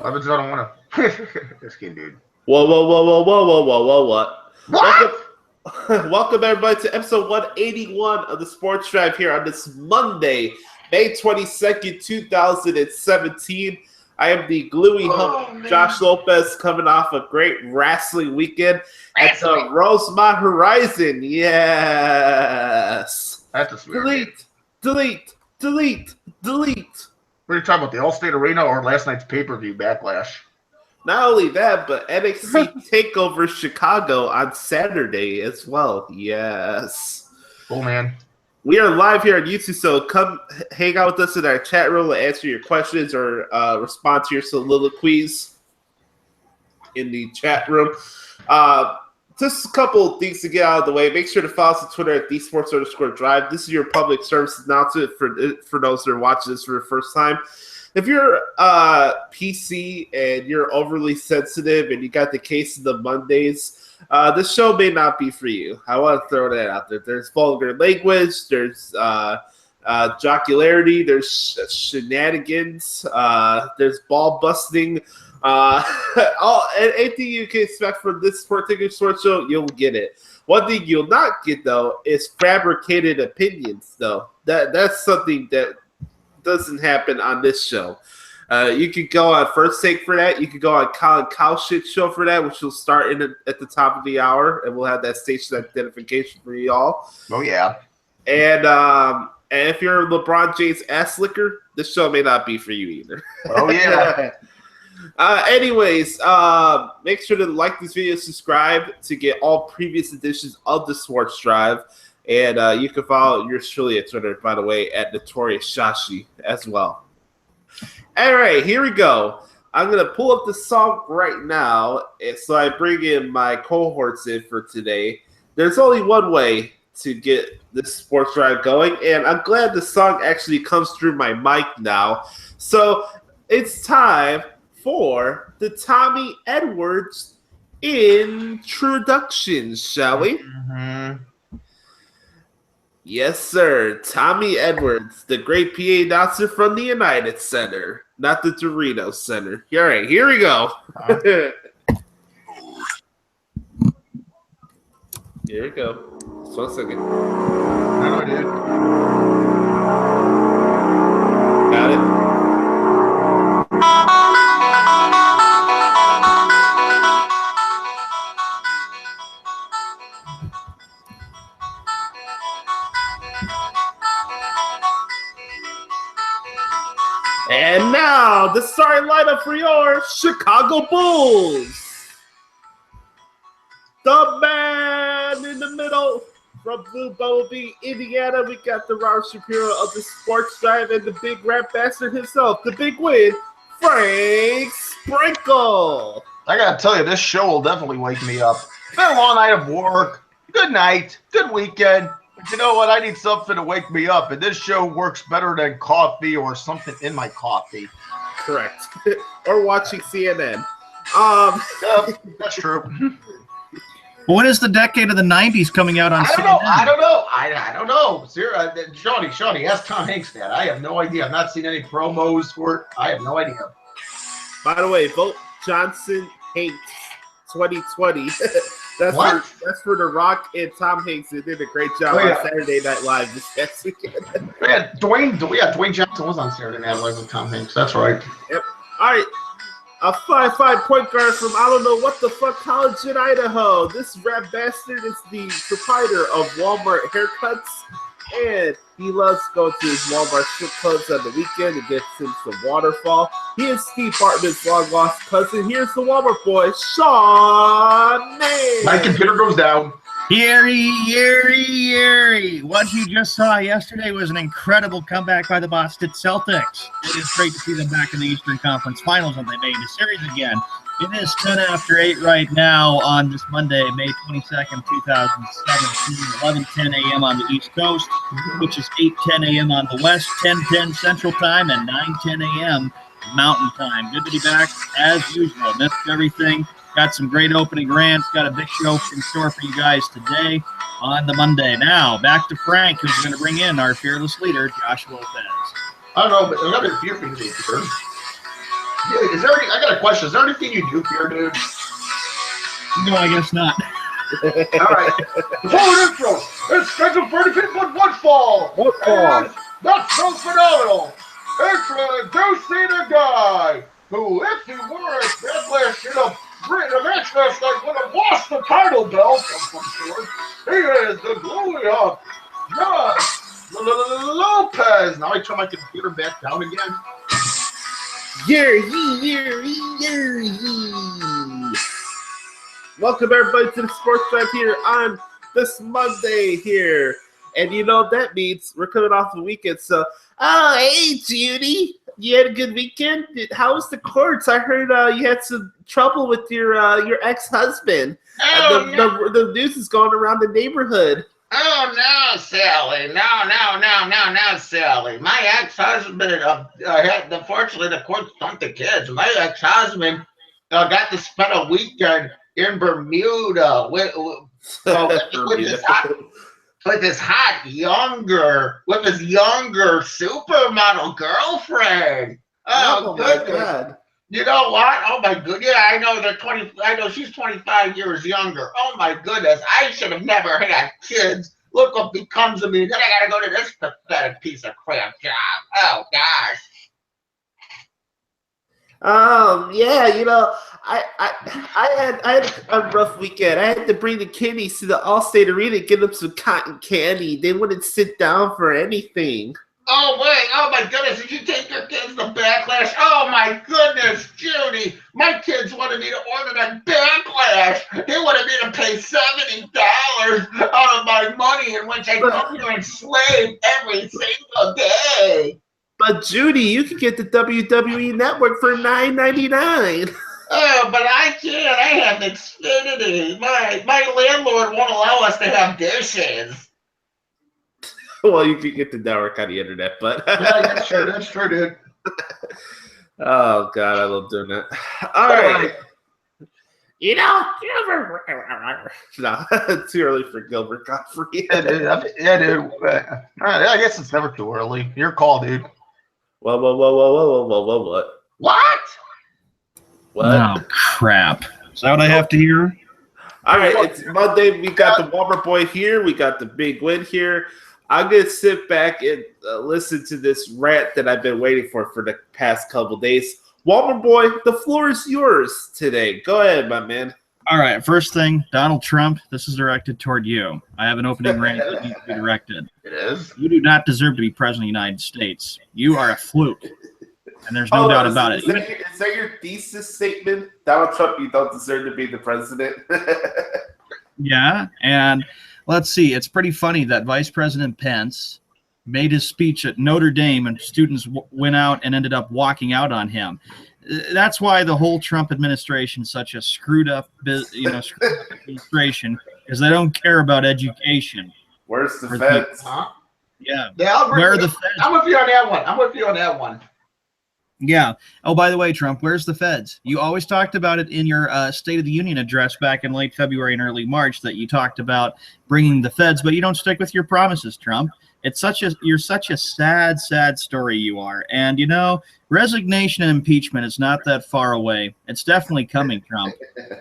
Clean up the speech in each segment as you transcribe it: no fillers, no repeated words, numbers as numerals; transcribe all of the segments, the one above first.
Evans don't want to. Just kidding, dude. Whoa, what? What? Welcome everybody to episode 181 of the Sports Drive here on this Monday, May 22nd, 2017. I am the gluey hump, Josh Lopez, coming off a great wrestling weekend at the Rosemont Horizon. Yes. That's a swear. Delete. What are you talking about, the Allstate Arena or last night's pay-per-view Backlash? Not only that, but NXT TakeOver Chicago on Saturday as well. Yes. Oh, man. We are live here on YouTube, so come hang out with us in our chat room and answer your questions or respond to your soliloquies in the chat room. Just a couple of things to get out of the way. Make sure to follow us on Twitter at @thesports_drive. This is your public service announcement for those that are watching this for the first time. If you're PC and you're overly sensitive and you got the case of the Mondays, this show may not be for you. I want to throw that out there. There's vulgar language, there's jocularity, there's shenanigans, there's ball busting. Anything you can expect from this particular sports show, you'll get it. One thing you'll not get, though, is fabricated opinions, though. That's something that doesn't happen on this show. You could go on First Take for that. You could go on Colin Cowshit show for that, which will start at the top of the hour, and we'll have that station identification for y'all. Oh, yeah. And if you're a LeBron James ass licker, this show may not be for you either. Oh, yeah. Anyways, make sure to like this video, subscribe to get all previous editions of the Sports Drive. And you can follow yours truly at Twitter, by the way, at Notorious Shashi as well. All right, here we go. I'm going to pull up the song right now. And so I bring in my cohorts in for today. There's only one way to get this Sports Drive going. And I'm glad the song actually comes through my mic now. So it's time for the Tommy Edwards introduction, shall we? Mm-hmm. Yes, sir. Tommy Edwards, the great PA announcer from the United Center, not the Dorito Center. All right, here we go. Here we go. Just 1 second. I know, dude. Got it? And now, the starting lineup for your Chicago Bulls. The man in the middle from Blue Bumblebee, Indiana. We got the Robert Shapiro of the Sports Drive and the big rap bastard himself, the big win, Frank Sprinkle. I got to tell you, this show will definitely wake me up. It's been a long night of work. Good night. Good weekend. But you know what? I need something to wake me up, and this show works better than coffee or something in my coffee. Correct. Or watching CNN. That's true. When is the decade of the 90s coming out on CNN? I don't know. Shawnee, ask Tom Hanks that. I have no idea. I've not seen any promos for it. I have no idea. By the way, vote Johnson Hanks 2020. That's for The Rock and Tom Hanks. They did a great job on Saturday Night Live this past weekend. Dwayne Johnson was on Saturday Night Live with Tom Hanks. That's right. Yep. All right. A 5'5" point guard from I don't know what the fuck college in Idaho. This rap bastard is the proprietor of Walmart Haircuts, and he loves going to his Walmart strip clubs on the weekend and gets him some waterfall. He is Steve Bartman's long lost cousin. Here's the Walmart boy, Sean May. My computer goes down. Yeri. What you just saw yesterday was an incredible comeback by the Boston Celtics. It is great to see them back in the Eastern Conference Finals, and they made the series again. It is 10 after 8 right now on this Monday, May 22nd, 2017, 11:10 a.m. on the East Coast, which is 8:10 a.m. on the West, 10:10 Central Time, and 9:10 a.m. Mountain Time. Good to be back as usual. Missed everything. Got some great opening rants. Got a big show in store for you guys today on the Monday. Now, back to Frank, who's going to bring in our fearless leader, Josh Lopez. I don't know, but I'm not in fear for you, sir. Dude, I got a question. Is there anything you do here, dude? No, I guess not. All right. The forward intro is scheduled for anything but one fall. What fall? And not so phenomenal. Introducing a guy who, if he were a Backlash in a match last night, would have lost the title belt of some sort. He is the glowing up Josh Lopez. Now I turn my computer back down again. Welcome everybody to the Sports Drive here on this Monday here. And you know what that means? We're coming off the weekend, so hey Judy. You had a good weekend? How was the courts? I heard you had some trouble with your ex-husband. The news is going around the neighborhood. Oh, no, Sally. No, Sally. My ex-husband, unfortunately, the court stumped the kids. My ex-husband got to spend a weekend in Bermuda with his younger supermodel girlfriend. Oh my God. You know what? Oh my goodness. Yeah, I know she's 25 years younger. Oh my goodness. I should have never had kids. Look what becomes of me. Then I gotta go to this pathetic piece of crap job. Oh gosh. Yeah, you know, I had a rough weekend. I had to bring the kiddies to the Allstate Arena and get them some cotton candy. They wouldn't sit down for anything. Oh, wait. Oh, my goodness. Did you take your kids to Backlash? Oh, my goodness, Judy. My kids wanted me to order that Backlash. They wanted me to pay $70 out of my money in which I come here and slave every single day. But, Judy, you can get the WWE Network for $9.99. Oh, but I can't. I have Xfinity. My landlord won't allow us to have dishes. Well, you can get the network on the internet, but yeah, that's true, dude. Oh God, I love doing that. All right. You know, no, too early for Gilbert Gottfried. Yeah, dude. I guess it's never too early. Your call, dude. Whoa, what? What? Oh crap! Is that what I have to hear? All right, it's Monday. We got the Walmer Boy here. We got the Big Win here. I'm going to sit back and listen to this rant that I've been waiting for the past couple days. Walmer Boy, the floor is yours today. Go ahead, my man. All right, first thing, Donald Trump, this is directed toward you. I have an opening rant that needs to be directed. It is? You do not deserve to be president of the United States. You are a fluke, and there's no doubt about it. Is that your thesis statement? Donald Trump, you don't deserve to be the president? Yeah, and let's see. It's pretty funny that Vice President Pence made his speech at Notre Dame and students went out and ended up walking out on him. That's why the whole Trump administration is such a screwed up administration, because they don't care about education. Where's the feds? Yeah. Where are the feds? I'm with you on that one. Yeah. Oh, by the way, Trump, where's the feds? You always talked about it in your State of the Union address back in late February and early March that you talked about bringing the feds, but you don't stick with your promises, Trump. You're such a sad, sad story you are. And, you know, resignation and impeachment is not that far away. It's definitely coming, Trump,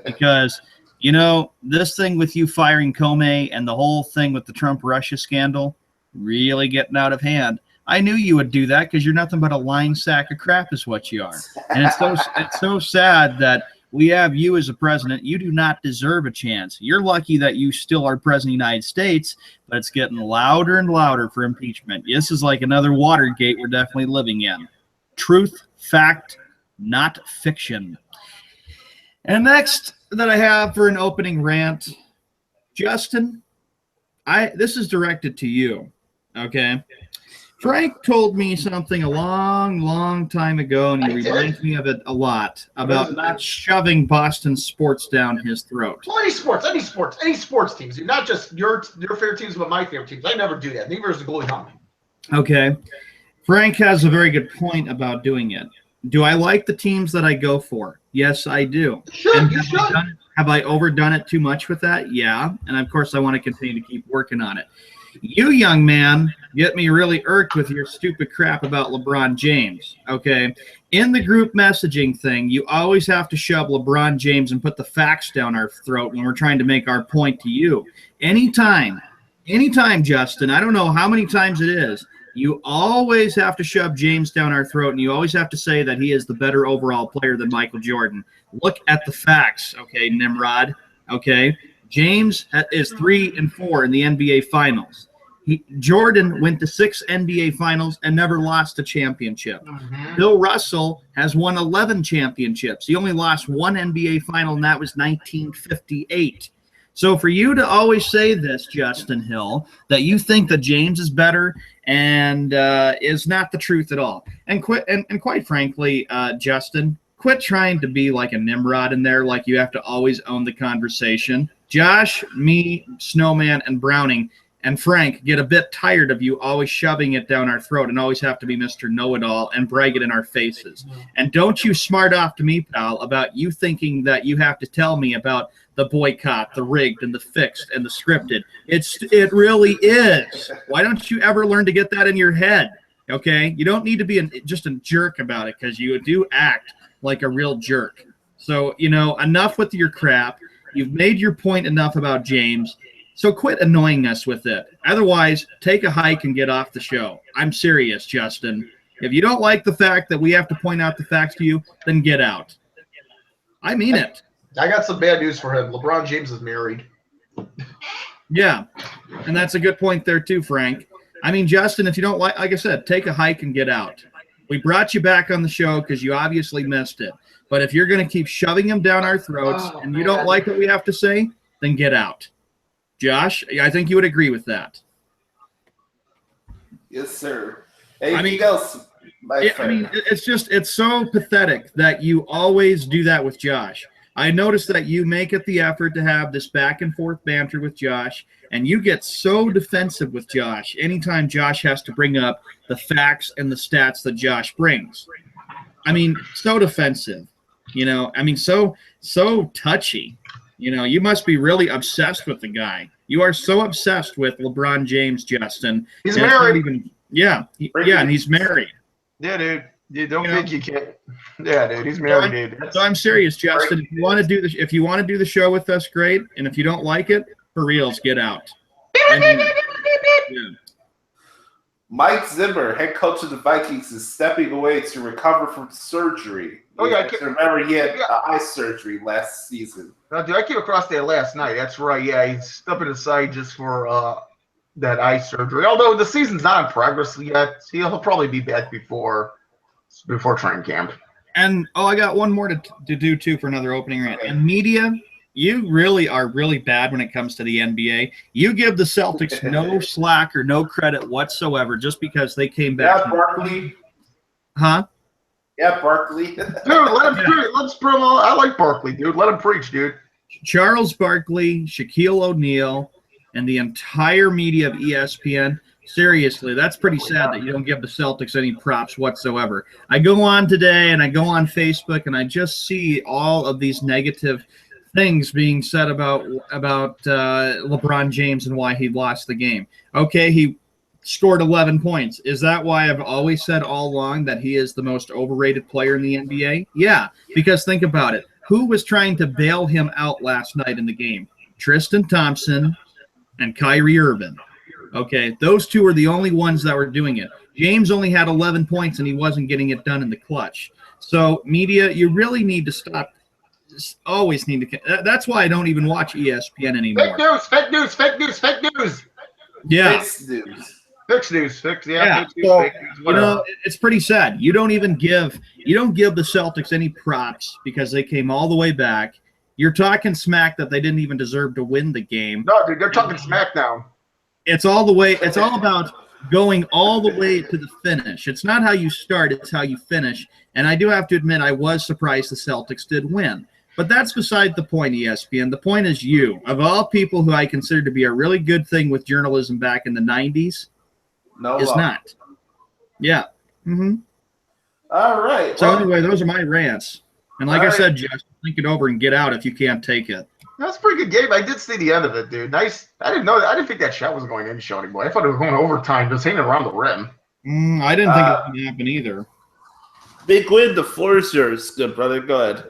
because, you know, this thing with you firing Comey and the whole thing with the Trump-Russia scandal really getting out of hand. I knew you would do that because you're nothing but a lying sack of crap is what you are. And it's so sad that we have you as a president. You do not deserve a chance. You're lucky that you still are president of the United States, but it's getting louder and louder for impeachment. This is like another Watergate we're definitely living in. Truth, fact, not fiction. And next that I have for an opening rant, Justin, this is directed to you, okay? Frank told me something a long, long time ago, and he reminds me of it a lot, about not shoving Boston sports down his throat. Well, any sports teams. Not just your favorite teams, but my favorite teams. I never do that. Neither is the goalie hump. Okay. Frank has a very good point about doing it. Do I like the teams that I go for? Yes, I do. You should. Have I overdone it too much with that? Yeah. And, of course, I want to continue to keep working on it. You, young man, get me really irked with your stupid crap about LeBron James, okay? In the group messaging thing, you always have to shove LeBron James and put the facts down our throat when we're trying to make our point to you. Anytime, Justin, I don't know how many times it is, you always have to shove James down our throat, and you always have to say that he is the better overall player than Michael Jordan. Look at the facts, okay, Nimrod, okay? James is 3-4 in the NBA Finals. Jordan went to 6 NBA Finals and never lost a championship. Bill Russell has won 11 championships. He only lost 1 NBA Final, and that was 1958. So for you to always say this, Justin Hill, that you think that James is better and is not the truth at all. And quite frankly, Justin, quit trying to be like a Nimrod in there, like you have to always own the conversation. Josh, me, Snowman, and Browning and Frank get a bit tired of you always shoving it down our throat and always have to be Mr. Know-It-All and brag it in our faces. And don't you smart off to me, pal, about you thinking that you have to tell me about the boycott, the rigged, and the fixed, and the scripted. It really is. Why don't you ever learn to get that in your head, okay? You don't need to be just a jerk about it, because you do act like a real jerk. So, enough with your crap. You've made your point enough about James. So quit annoying us with it. Otherwise, take a hike and get off the show. I'm serious, Justin. If you don't like the fact that we have to point out the facts to you, then get out. I mean it. I got some bad news for him. LeBron James is married. Yeah, and that's a good point there too, Frank. I mean, Justin, if you don't like I said, take a hike and get out. We brought you back on the show because you obviously missed it. But if you're going to keep shoving him down our throats and you don't like what we have to say, then get out. Josh, I think you would agree with that. Yes, sir. Anything else, my friend? It's so pathetic that you always do that with Josh. I noticed that you make it the effort to have this back and forth banter with Josh, and you get so defensive with Josh anytime Josh has to bring up the facts and the stats that Josh brings. I mean, so defensive, so touchy. You must be really obsessed with the guy. You are so obsessed with LeBron James, Justin. He's married. And he's married. Yeah, dude. You don't think you can? Yeah, dude. He's married, dude. So I'm serious, Justin. If you want to do the show with us, great. And if you don't like it, for reals, get out. Mike Zimmer, head coach of the Vikings, is stepping away to recover from surgery. Remember, he had eye surgery last season. No, dude, I came across that last night. That's right. Yeah, he's stepping aside just for that eye surgery. Although the season's not in progress yet, he'll probably be back before training camp. And I got one more to do too for another opening rant. And media, you really are really bad when it comes to the NBA. You give the Celtics no slack or no credit whatsoever just because they came back. Yeah, Barkley. Huh? Yeah, Barkley. Dude, let him preach. Let's promote. I like Barkley, dude. Let him preach, dude. Charles Barkley, Shaquille O'Neal, and the entire media of ESPN. Seriously, that's pretty sad that you don't give the Celtics any props whatsoever. I go on today and I go on Facebook and I just see all of these negative things being said about LeBron James and why he lost the game. Okay, he scored 11 points. Is that why I've always said all along that he is the most overrated player in the NBA? Yeah, because think about it. Who was trying to bail him out last night in the game? Tristan Thompson and Kyrie Irving. Okay, those two are the only ones that were doing it. James only had 11 points and he wasn't getting it done in the clutch. So, media, you really need to stop. Always need to. That's why I don't even watch ESPN anymore. Fake news. Yeah. Fake news. Yeah. Fake news, whatever. It's pretty sad. You don't give the Celtics any props because they came all the way back. You're talking smack that they didn't even deserve to win the game. No, dude, they're talking smack now. It's all about going all the way to the finish. It's not how you start, it's how you finish. And I do have to admit, I was surprised the Celtics did win. But that's beside the point, ESPN. The point is you. Of all people who I consider to be a really good thing with journalism back in the 90s, is not. Yeah. Mm-hmm. All right. So anyway, those are my rants. And like I said, Josh, think it over and get out if you can't take it. That's a pretty good game. I did see the end of it, dude. Nice. I didn't know that. I didn't think that shot was going in, Shoney boy. I thought it was going overtime, just hanging around the rim. I didn't think it was going to happen either. Big win. The floor is yours, good brother. Go ahead.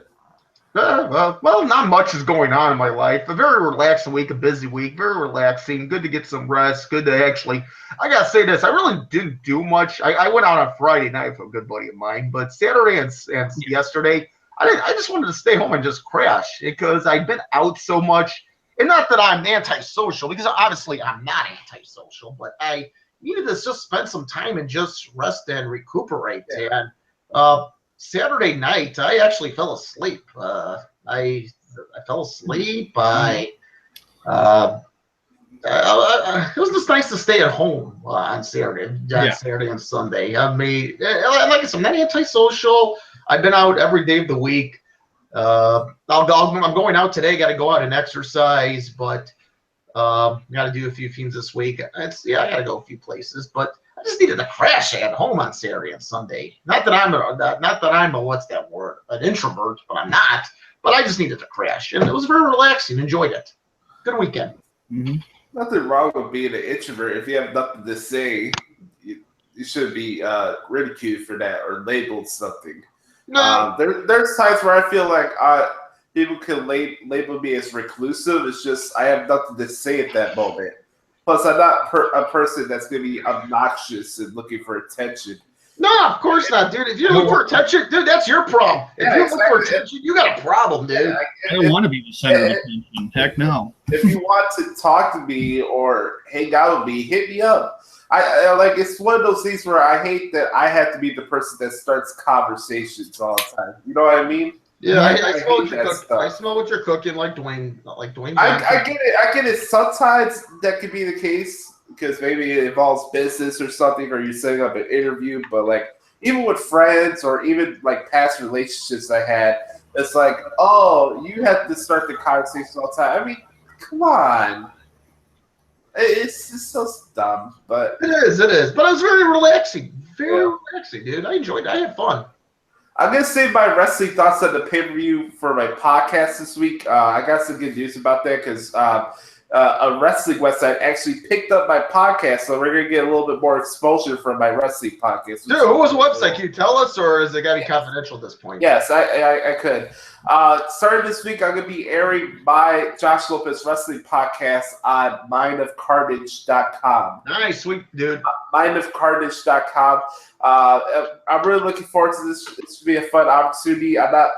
Well, not much is going on in my life. A very relaxing week, a busy week, very relaxing. Good to get some rest. Good to actually, I got to say this, I really didn't do much. I went out on Friday night with a good buddy of mine, but Saturday and yesterday, I just wanted to stay home and just crash because I'd been out so much. And not that I'm antisocial, because obviously I'm not antisocial, but I needed to just spend some time and just rest and recuperate. And Saturday night, I actually fell asleep. I fell asleep. It was just nice to stay at home on Saturday and Sunday. I mean, like I said, I'm not antisocial. I've been out every day of the week. I'm going out today. Got to go out and exercise, but got to do a few things this week. I got to go a few places, but I just needed to crash at home on Saturday and Sunday. Not that I'm a what's that word? An introvert, but I'm not. But I just needed to crash, and it was very relaxing. Enjoyed it. Good weekend. Mm-hmm. Nothing wrong with being an introvert. If you have nothing to say, you should be ridiculed for that or labeled something. No, there's times where I feel like people can label me as reclusive. It's just I have nothing to say at that moment. Plus, I'm not a person that's going to be obnoxious and looking for attention. No, of course not, dude. If you look for attention, dude, that's your problem. If you look for attention, you got a problem, dude. I don't want to be the center of attention. Heck no. If you want to talk to me or hang out with me, hit me up. I like it's one of those things where I hate that I have to be the person that starts conversations all the time. You know what I mean? Yeah, I smell what you're cooking, like Dwayne. I get it. I get it. Sometimes that could be the case because maybe it involves business or something, or you're setting up an interview. But like even with friends or even like past relationships I had, it's like, oh, you have to start the conversation all the time. I mean, come on. It's just so dumb, but it is. But it was very relaxing. Relaxing, dude. I enjoyed it. I had fun. I'm going to save my wrestling thoughts on the pay-per-view for my podcast this week. I got some good news about that because a wrestling website actually picked up my podcast, so we're going to get a little bit more exposure from my wrestling podcast. Dude, who was the website? Can you tell us, or is it got to be confidential at this point? Yes, I could. Starting this week, I'm going to be airing my Josh Lopez Wrestling podcast on mindofcarnage.com. Nice, sweet dude. Mindofcarnage.com. I'm really looking forward to this. It's going to be a fun opportunity. I'm not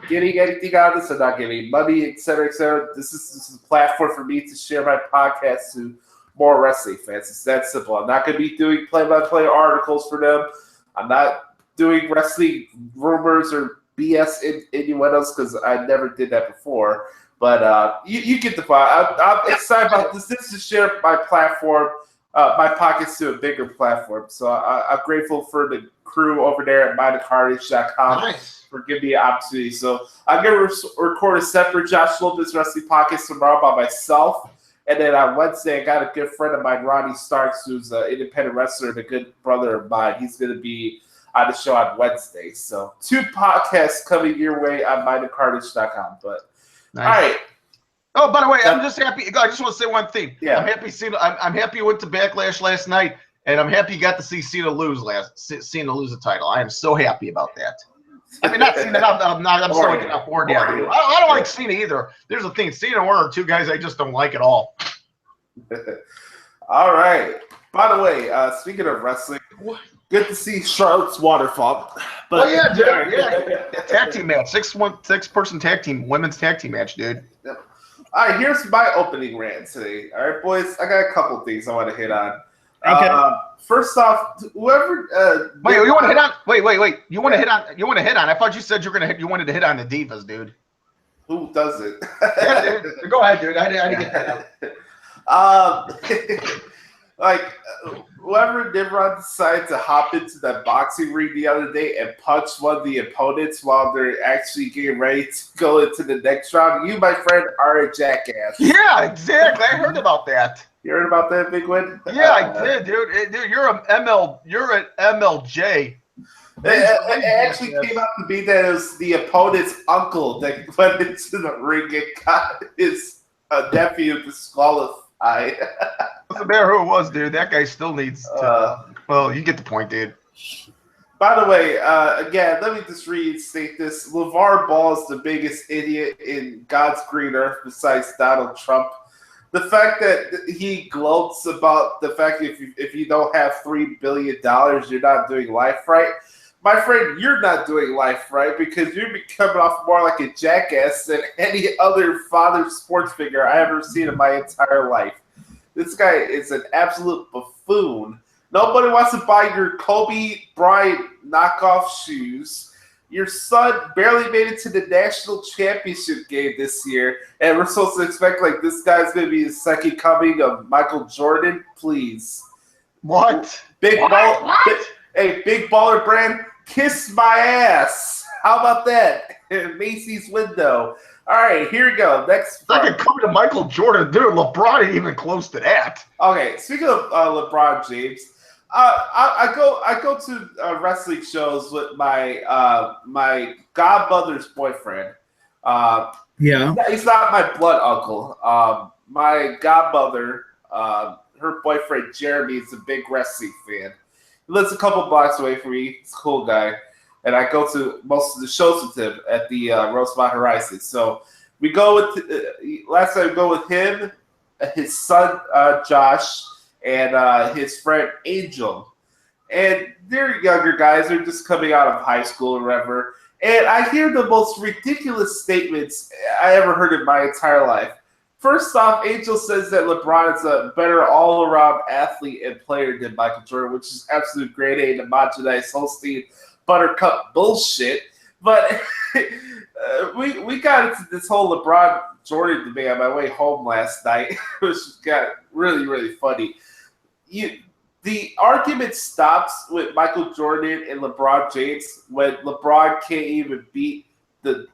getting anything out of this. I'm not getting money, et cetera, et cetera. This is a platform for me to share my podcast to more wrestling fans. It's that simple. I'm not going to be doing play-by-play articles for them. I'm not doing wrestling rumors or BS innuendos because I never did that before. But you get the point. I'm excited about this. This is to share my platform, my pockets to a bigger platform. So I'm grateful for the crew over there at mindofcarnage.com for giving me an opportunity. So I'm going to record a separate Josh Lopez Wrestling podcast tomorrow by myself. And then on Wednesday, I got a good friend of mine, Ronnie Starks, who's an independent wrestler and a good brother of mine. He's going to be on the show on Wednesday. So 2 podcasts coming your way on mindofcarnage.com. But nice. All right. Oh, by the way, I'm just happy. I just want to say one thing. Yeah. I'm happy you went to Backlash last night, and I'm happy you got to see Cena lose the title. I am so happy about that. I mean, not Cena. I'm sorry, getting off board. I don't like Cena either. There's a thing. Cena and Warner are 2 guys I just don't like at all. All right. By the way, speaking of wrestling, good to see Charlotte's Waterfall. But yeah, dude. Yeah. Tag team match. 6-person tag team, women's tag team match, dude. Yep. All right, here's my opening rant today. All right, boys, I got a couple things I want to hit on. Okay. First off, whoever. Wait, you want to hit on? Wait. You want to hit on? You want to hit on? I thought you said you wanted to hit on the divas, dude. Who does it? Yeah, dude. Go ahead, dude. I didn't get that out. Like, whoever Nimrod decided to hop into that boxing ring the other day and punch one of the opponents while they're actually getting ready to go into the next round, you, my friend, are a jackass. Yeah, exactly. I heard about that. You heard about that, Big Win? Yeah, I did, dude. Dude, you're an MLJ. It actually came out to be that it was the opponent's uncle that went into the ring and got his nephew disqualified. Doesn't matter who it was, dude. That guy still needs to. Well, you get the point, dude. By the way, again, let me just reinstate this. LeVar Ball is the biggest idiot in God's green earth besides Donald Trump. The fact that he gloats about the fact that if you don't have $3 billion, you're not doing life right. My friend, you're not doing life right because you're coming off more like a jackass than any other father sports figure I've ever seen in my entire life. This guy is an absolute buffoon. Nobody wants to buy your Kobe Bryant knockoff shoes. Your son barely made it to the national championship game this year, and we're supposed to expect like this guy's going to be the second coming of Michael Jordan? Please. What? Big baller brand, kiss my ass. How about that? Macy's window. All right, here we go. Next part. Second coming to Michael Jordan. Dude, LeBron ain't even close to that. Okay, speaking of LeBron James, I go to wrestling shows with my godmother's boyfriend. He's not my blood uncle. My godmother, her boyfriend Jeremy, is a big wrestling fan. He lives a couple blocks away from me. He's a cool guy, and I go to most of the shows with him at the Rosemont Horizon. So we go with last time we go with him, his son Josh, and his friend Angel. And they're younger guys. They're just coming out of high school or whatever. And I hear the most ridiculous statements I ever heard in my entire life. First off, Angel says that LeBron is a better all-around athlete and player than Michael Jordan, which is absolute grade A homogenized Holstein buttercup bullshit. But we got into this whole LeBron Jordan debate on my way home last night, which got really, really funny. The argument stops with Michael Jordan and LeBron James when LeBron can't even beat the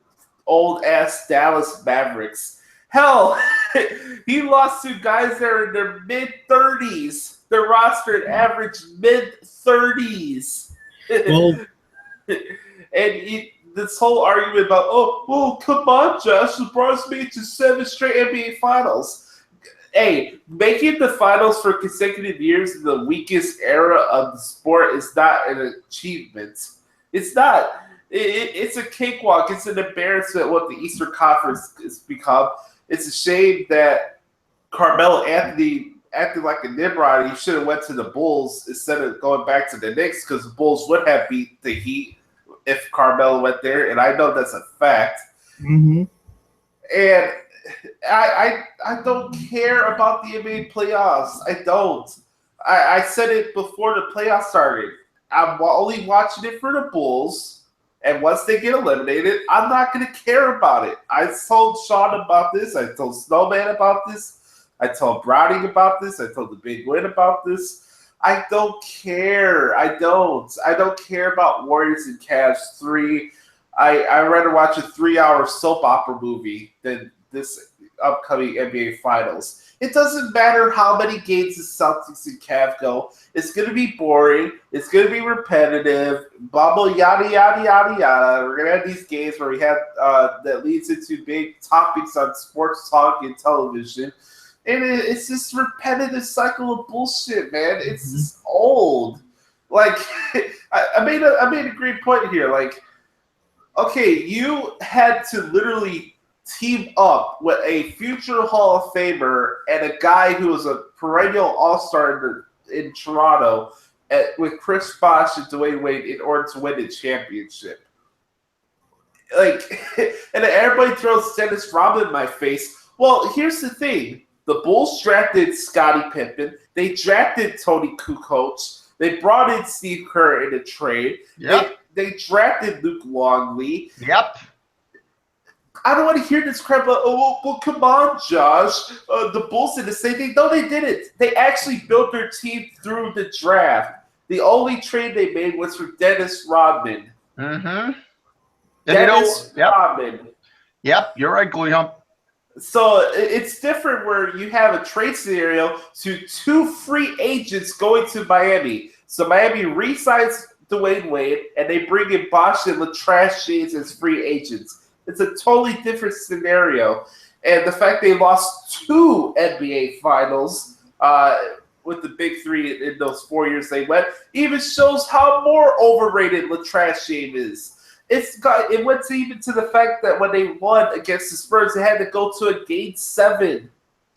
old-ass Dallas Mavericks. Hell, he lost to guys that are in their mid-30s. Their roster average mid-30s. Well, and this whole argument about, oh, come on, Josh, LeBron's made it to 7 straight NBA Finals. Hey, making the finals for consecutive years in the weakest era of the sport is not an achievement. It's not. It's a cakewalk. It's an embarrassment what the Eastern Conference has become. It's a shame that Carmelo Anthony acted like a Nimrod. He should have went to the Bulls instead of going back to the Knicks because the Bulls would have beat the Heat if Carmelo went there, and I know that's a fact. Mm-hmm. And I don't care about the NBA playoffs. I don't. I said it before the playoffs started. I'm only watching it for the Bulls. And once they get eliminated, I'm not going to care about it. I told Sean about this. I told Snowman about this. I told Browning about this. I told the Big Win about this. I don't care. I don't care about Warriors and Cavs 3. I'd rather watch a 3-hour soap opera movie than this upcoming NBA Finals. It doesn't matter how many games the Celtics and Cavs go. It's going to be boring. It's going to be repetitive. Bubble, yada, yada, yada, yada. We're going to have these games where we have that leads into big topics on sports talk and television. And it's this repetitive cycle of bullshit, man. It's just old. Like, I made a great point here. Like, okay, you had to literally team up with a future Hall of Famer and a guy who was a perennial All-Star in Toronto with Chris Bosh and Dwayne Wade in order to win the championship. Like, and everybody throws Dennis Rodman in my face. Well, here's the thing. The Bulls drafted Scottie Pippen. They drafted Tony Kukoc. They brought in Steve Kerr in a trade. Yep. They drafted Luke Longley. Yep. I don't want to hear this crap about, well, come on, Josh. The Bulls did the same thing. No, they didn't. They actually built their team through the draft. The only trade they made was for Dennis Rodman. Mm-hmm. Dennis Rodman. Yep, you're right, Guillaume. So it's different where you have a trade scenario to 2 free agents going to Miami. So Miami re-signs Dwayne Wade, and they bring in Bosh and Latrash James as free agents. It's a totally different scenario. And the fact they lost 2 NBA finals, with the big three in those 4 years they went even shows how more overrated Latrash James is. It went even to the fact that when they won against the Spurs, they had to go to a Game 7,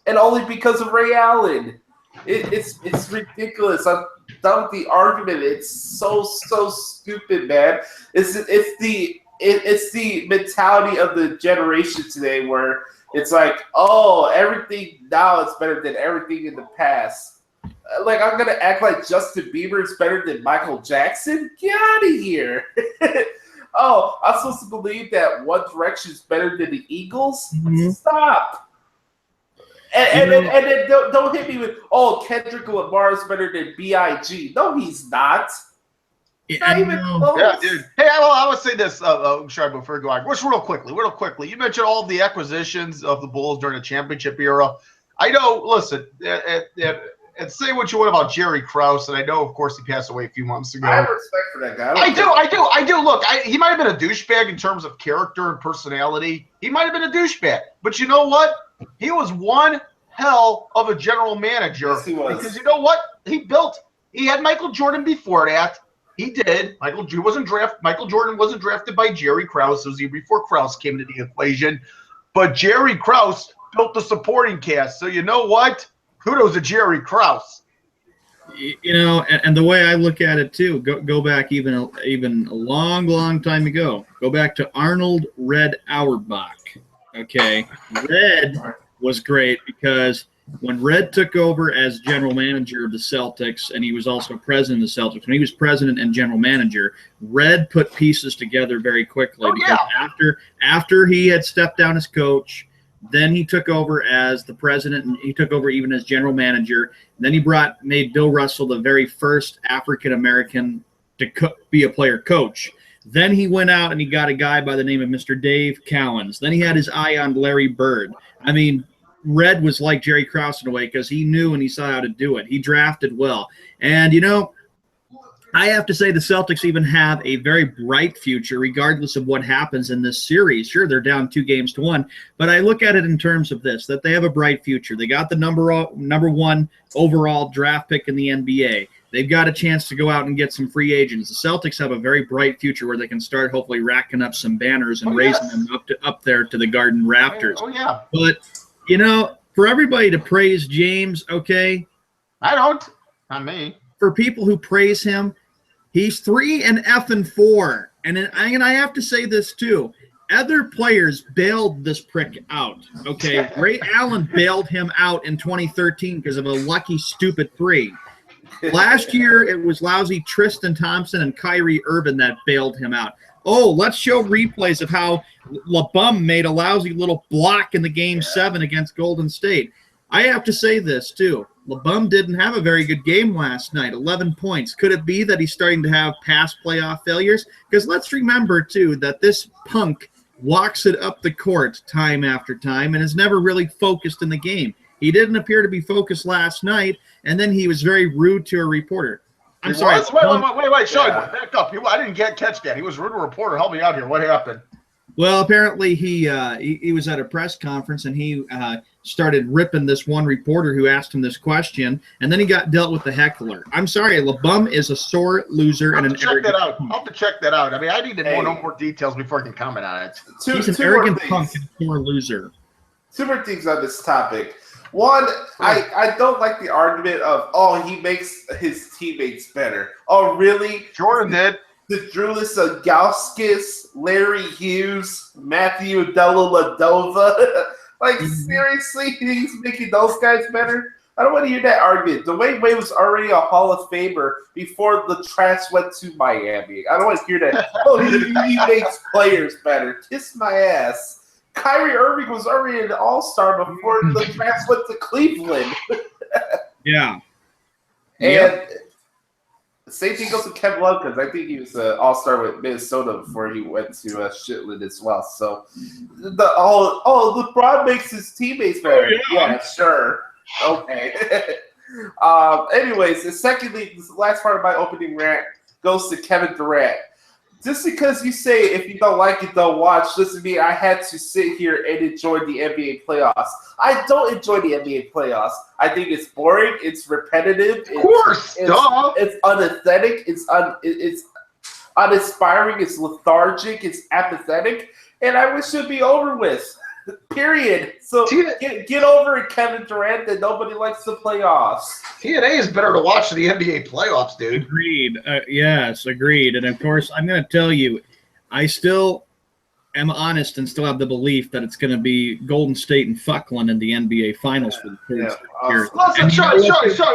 and only because of Ray Allen. It's ridiculous. I'm done with the argument. It's so stupid, man. It's the mentality of the generation today where it's like, oh, everything now is better than everything in the past. Like, I'm gonna act like Justin Bieber is better than Michael Jackson? Get out of here. Oh, I'm supposed to believe that One Direction is better than the Eagles? Mm-hmm. Stop. And then don't hit me with, oh, Kendrick Lamar is better than B.I.G. No, he's not. Not even close. Yeah, dude. Hey, I would say this. Sorry, before we go on. Real quickly. You mentioned all the acquisitions of the Bulls during the championship era. I know, listen, and say what you want about Jerry Krause, and I know, of course, he passed away a few months ago. I have respect for that guy. I do. Look, he might have been a douchebag in terms of character and personality. He might have been a douchebag. But you know what? He was one hell of a general manager. Yes, he was. Because you know what? He had Michael Jordan before that. He did. Michael Jordan wasn't drafted by Jerry Krause. It was even before Krause came to the equation. But Jerry Krause built the supporting cast. So you know what? Kudos to Jerry Krause. You know, and the way I look at it too, go back even a long time ago. Go back to Arnold Red Auerbach. Okay, Red was great because when Red took over as general manager of the Celtics, and he was also president of the Celtics, when he was president and general manager, Red put pieces together very quickly because after he had stepped down as coach, then he took over as the president, and he took over even as general manager. Then he made Bill Russell the very first African-American to be a player coach. Then he went out and he got a guy by the name of Mr. Dave Cowens. Then he had his eye on Larry Bird. I mean, Red was like Jerry Krause in a way because he knew and he saw how to do it. He drafted well. And, you know, I have to say the Celtics even have a very bright future regardless of what happens in this series. Sure, they're down 2-1, but I look at it in terms of this, that they have a bright future. They got the number one overall draft pick in the NBA. They've got a chance to go out and get some free agents. The Celtics have a very bright future where they can start hopefully racking up some banners and raising them up there to the Garden Raptors. Oh, yeah. But, you know, for everybody to praise James, okay? I don't. Not me. For people who praise him, he's 3-4. And I have to say this too. Other players bailed this prick out. Okay, Ray Allen bailed him out in 2013 because of a lucky, stupid 3. Last year, it was lousy Tristan Thompson and Kyrie Irving that bailed him out. Oh, let's show replays of how LeBum made a lousy little block in the Game 7 against Golden State. I have to say this too. LeBum didn't have a very good game last night, 11 points. Could it be that he's starting to have past playoff failures? Because let's remember, too, that this punk walks it up the court time after time and is never really focused in the game. He didn't appear to be focused last night, and then he was very rude to a reporter. I'm sorry. Wait, Sean, back up. I didn't catch that. He was rude to a reporter. Help me out here. What happened? Well, apparently he was at a press conference, and he started ripping this one reporter who asked him this question, and then he got dealt with the heckler. I'm sorry, LeBum is a sore loser and an arrogant punk. I'll have to check that out. I mean, I need to know no more details before I can comment on it. He's an arrogant punk and a sore loser. Two more things on this topic. One, I don't like the argument of, oh, he makes his teammates better. Oh, really? Jordan did. The Drulis Gauskas, Larry Hughes, Matthew Dellavedova. Like, seriously, he's making those guys better? I don't want to hear that argument. Dwayne Wade was already a Hall of Famer before the trash went to Miami. I don't want to hear that. Oh, he makes players better. Kiss my ass. Kyrie Irving was already an all-star before the trash went to Cleveland. Yeah. And same thing goes with Kevin Love, because I think he was an all-star with Minnesota before he went to Shitland as well. So, LeBron makes his teammates better. Yeah, sure. Okay. Anyways, and secondly, this last part of my opening rant goes to Kevin Durant. just because you say if you don't like it, don't watch, doesn't mean I had to sit here and enjoy the NBA playoffs. I don't enjoy the NBA playoffs. I think it's boring. It's repetitive. Of course, it's unauthentic. It's uninspiring. It's lethargic. It's apathetic. And I wish it would be over with. Period. So get over it, Kevin Durant, that nobody likes the playoffs. TNA is better to watch than the NBA playoffs, dude. Agreed. Yes, agreed. And of course, I'm going to tell you, I still am honest and still have the belief that it's going to be Golden State and Fuckland in the NBA Finals for the third year. Listen, Sean,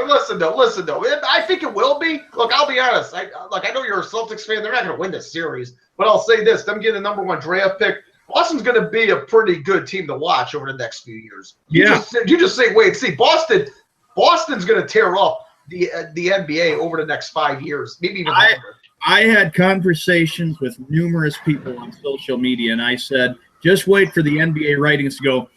listen though. I think it will be. Look, I'll be honest. I know you're a Celtics fan. They're not going to win this series, but I'll say this: them getting the #1 draft pick. Boston's going to be a pretty good team to watch over the next few years. You just say, wait, see, Boston's going to tear up the NBA over the next 5 years, maybe even longer. I had conversations with numerous people on social media, and I said, just wait for the NBA ratings to go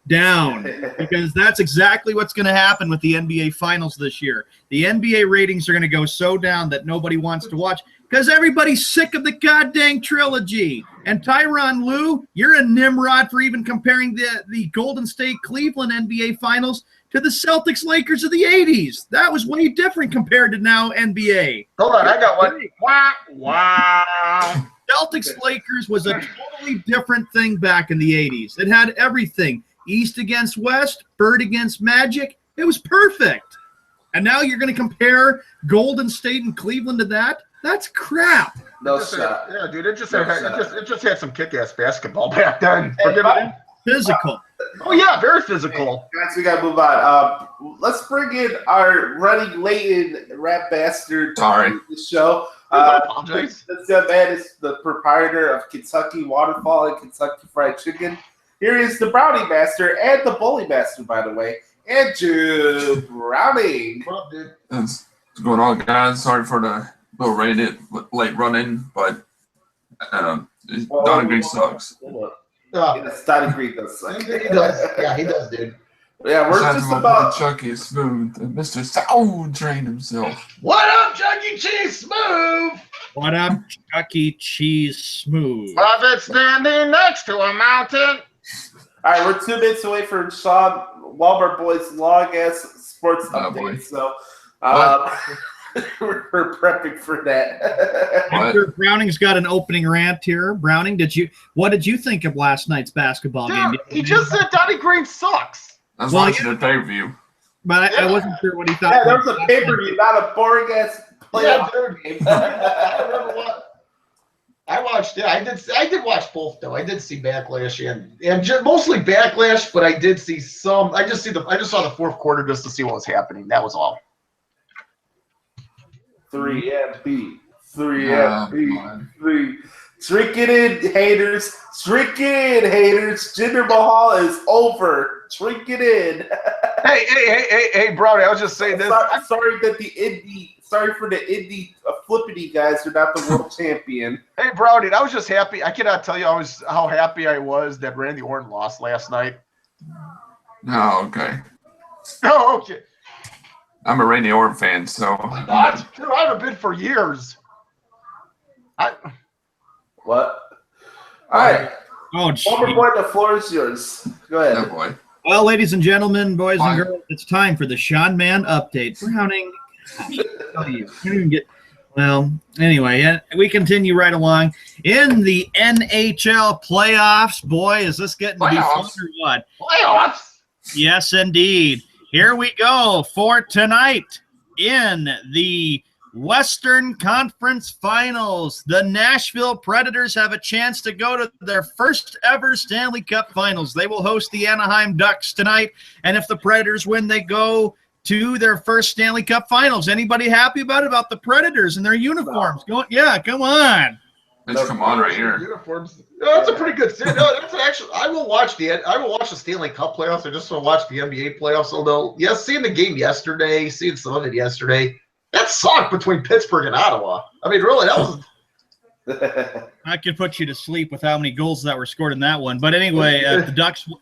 down, because that's exactly what's going to happen with the NBA Finals this year. The NBA ratings are going to go so down that nobody wants to watch. Because everybody's sick of the goddamn trilogy. And Tyronn Lue, you're a Nimrod for even comparing the Golden State Cleveland NBA Finals to the Celtics Lakers of the 80s. That was way different compared to now NBA. Hold on, I got one. Wow. Celtics Lakers was a totally different thing back in the 80s. It had everything. East against West, Bird against Magic. It was perfect. And now you're going to compare Golden State and Cleveland to that? That's crap. No shot. Yeah, dude, it just had some kick-ass basketball back then. Physical. Oh, yeah, very physical. Guys, we got to move on. Let's bring in our running late in rap bastard to the show. I apologize. This young man is the proprietor of Kentucky Waterfall and Kentucky Fried Chicken. Here is the Brownie Master and the Bully Master, by the way, Andrew Browning. What up, dude? What's going on, guys? Sorry for the little late run-in, but Donnie Green sucks. Yes, Donnie Green does suck. He does. Yeah, he does, dude. Yeah, we're just about Chucky Smooth and Mr. Soul Train himself. What up, Chuck E. Cheese Smooth? What up, Chuck E. Cheese Smooth? I've been standing next to a mountain. All right, we're 2 minutes away from Sean Walmart Boy's long-ass sports update, so we're prepping for that. After Browning's got an opening rant here. Browning, what did you think of last night's basketball game? He just said Donnie Green sucks. I was watching the pay-per-view. But I wasn't sure what he thought. Yeah, there was a pay-per-view, not a boring-ass playoff game. I remember what. I watched it. I did watch both though. I did see Backlash and mostly Backlash, but I did see some. I just saw the fourth quarter just to see what was happening. That was all. 3MB. Drink it in, haters. Drink it in, haters. Jinder Mahal is over. Drink it in. Hey, Brownie. I was just saying this. I'm sorry for the indie flippity guys are not the world champion. Hey, Brownie. I was just happy. I cannot tell you how happy I was that Randy Orton lost last night. Oh, okay. Oh, okay. I'm a Randy Orton fan, so. What? Dude, I haven't been for years. What? All right. Oh, Former boy, the floor is yours. Go ahead. Oh, boy. Well, ladies and gentlemen, boys and girls, it's time for the Sean Man update. Browning, anyway, we continue right along. In the NHL playoffs, boy, is this getting to be fun or what? Playoffs? Yes, indeed. Here we go for tonight in the Western Conference Finals. The Nashville Predators have a chance to go to their first ever Stanley Cup Finals. They will host the Anaheim Ducks tonight, and if the Predators win, they go to their first Stanley Cup Finals. Anybody happy about the Predators and their uniforms? No. Yeah, come on. Let's come on right here. Uniforms. No, that's a pretty good. No, that's actually. I will watch the Stanley Cup playoffs. I just want to watch the NBA playoffs. Although, seeing the game yesterday, seeing some of it yesterday, that sucked between Pittsburgh and Ottawa. I mean, really, that was. I could put you to sleep with how many goals that were scored in that one. But anyway, the Ducks. But